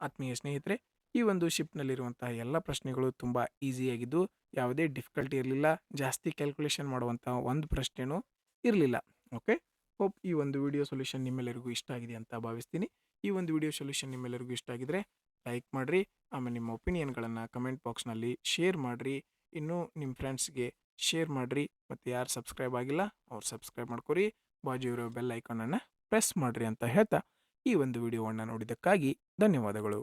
ಆತ್ಮೀಯ ಸ್ನೇಹಿತರೆ, ಈ ಒಂದು ಶಿಫ್ಟ್ನಲ್ಲಿರುವಂತಹ ಎಲ್ಲ ಪ್ರಶ್ನೆಗಳು ತುಂಬ ಈಸಿಯಾಗಿದ್ದು ಯಾವುದೇ ಡಿಫಿಕಲ್ಟಿ ಇರಲಿಲ್ಲ. ಜಾಸ್ತಿ ಕ್ಯಾಲ್ಕುಲೇಷನ್ ಮಾಡುವಂಥ ಒಂದು ಪ್ರಶ್ನೆನೂ ಇರಲಿಲ್ಲ. ಓಕೆ, ಹೋಪ್ ಈ ಒಂದು ವಿಡಿಯೋ ಸೊಲ್ಯೂಷನ್ ನಿಮ್ಮೆಲ್ಲರಿಗೂ ಇಷ್ಟ ಆಗಿದೆ ಅಂತ ಭಾವಿಸ್ತೀನಿ. ಈ ಒಂದು ವಿಡಿಯೋ ಸೊಲ್ಯೂಷನ್ ನಿಮ್ಮೆಲ್ಲರಿಗೂ ಇಷ್ಟ ಆಗಿದ್ರೆ ಲೈಕ್ ಮಾಡಿರಿ, ಆಮೇಲೆ ನಿಮ್ಮ ಒಪಿನಿಯನ್ಗಳನ್ನು ಕಮೆಂಟ್ ಬಾಕ್ಸ್ನಲ್ಲಿ ಶೇರ್ ಮಾಡಿರಿ. ಇನ್ನೂ ನಿಮ್ಮ ಫ್ರೆಂಡ್ಸ್ಗೆ ಶೇರ್ ಮಾಡಿರಿ. ಮತ್ತು ಯಾರು ಸಬ್ಸ್ಕ್ರೈಬ್ ಆಗಿಲ್ಲ ಅವ್ರು ಸಬ್ಸ್ಕ್ರೈಬ್ ಮಾಡ್ಕೊರಿ, ಬಾಜು ಇರೋ ಬೆಲ್ ಐಕಾನನ್ನು ಪ್ರೆಸ್ ಮಾಡಿರಿ ಅಂತ ಹೇಳ್ತಾ ಈ ಒಂದು ವಿಡಿಯೋವನ್ನು ನೋಡಿದ್ದಕ್ಕಾಗಿ ಧನ್ಯವಾದಗಳು.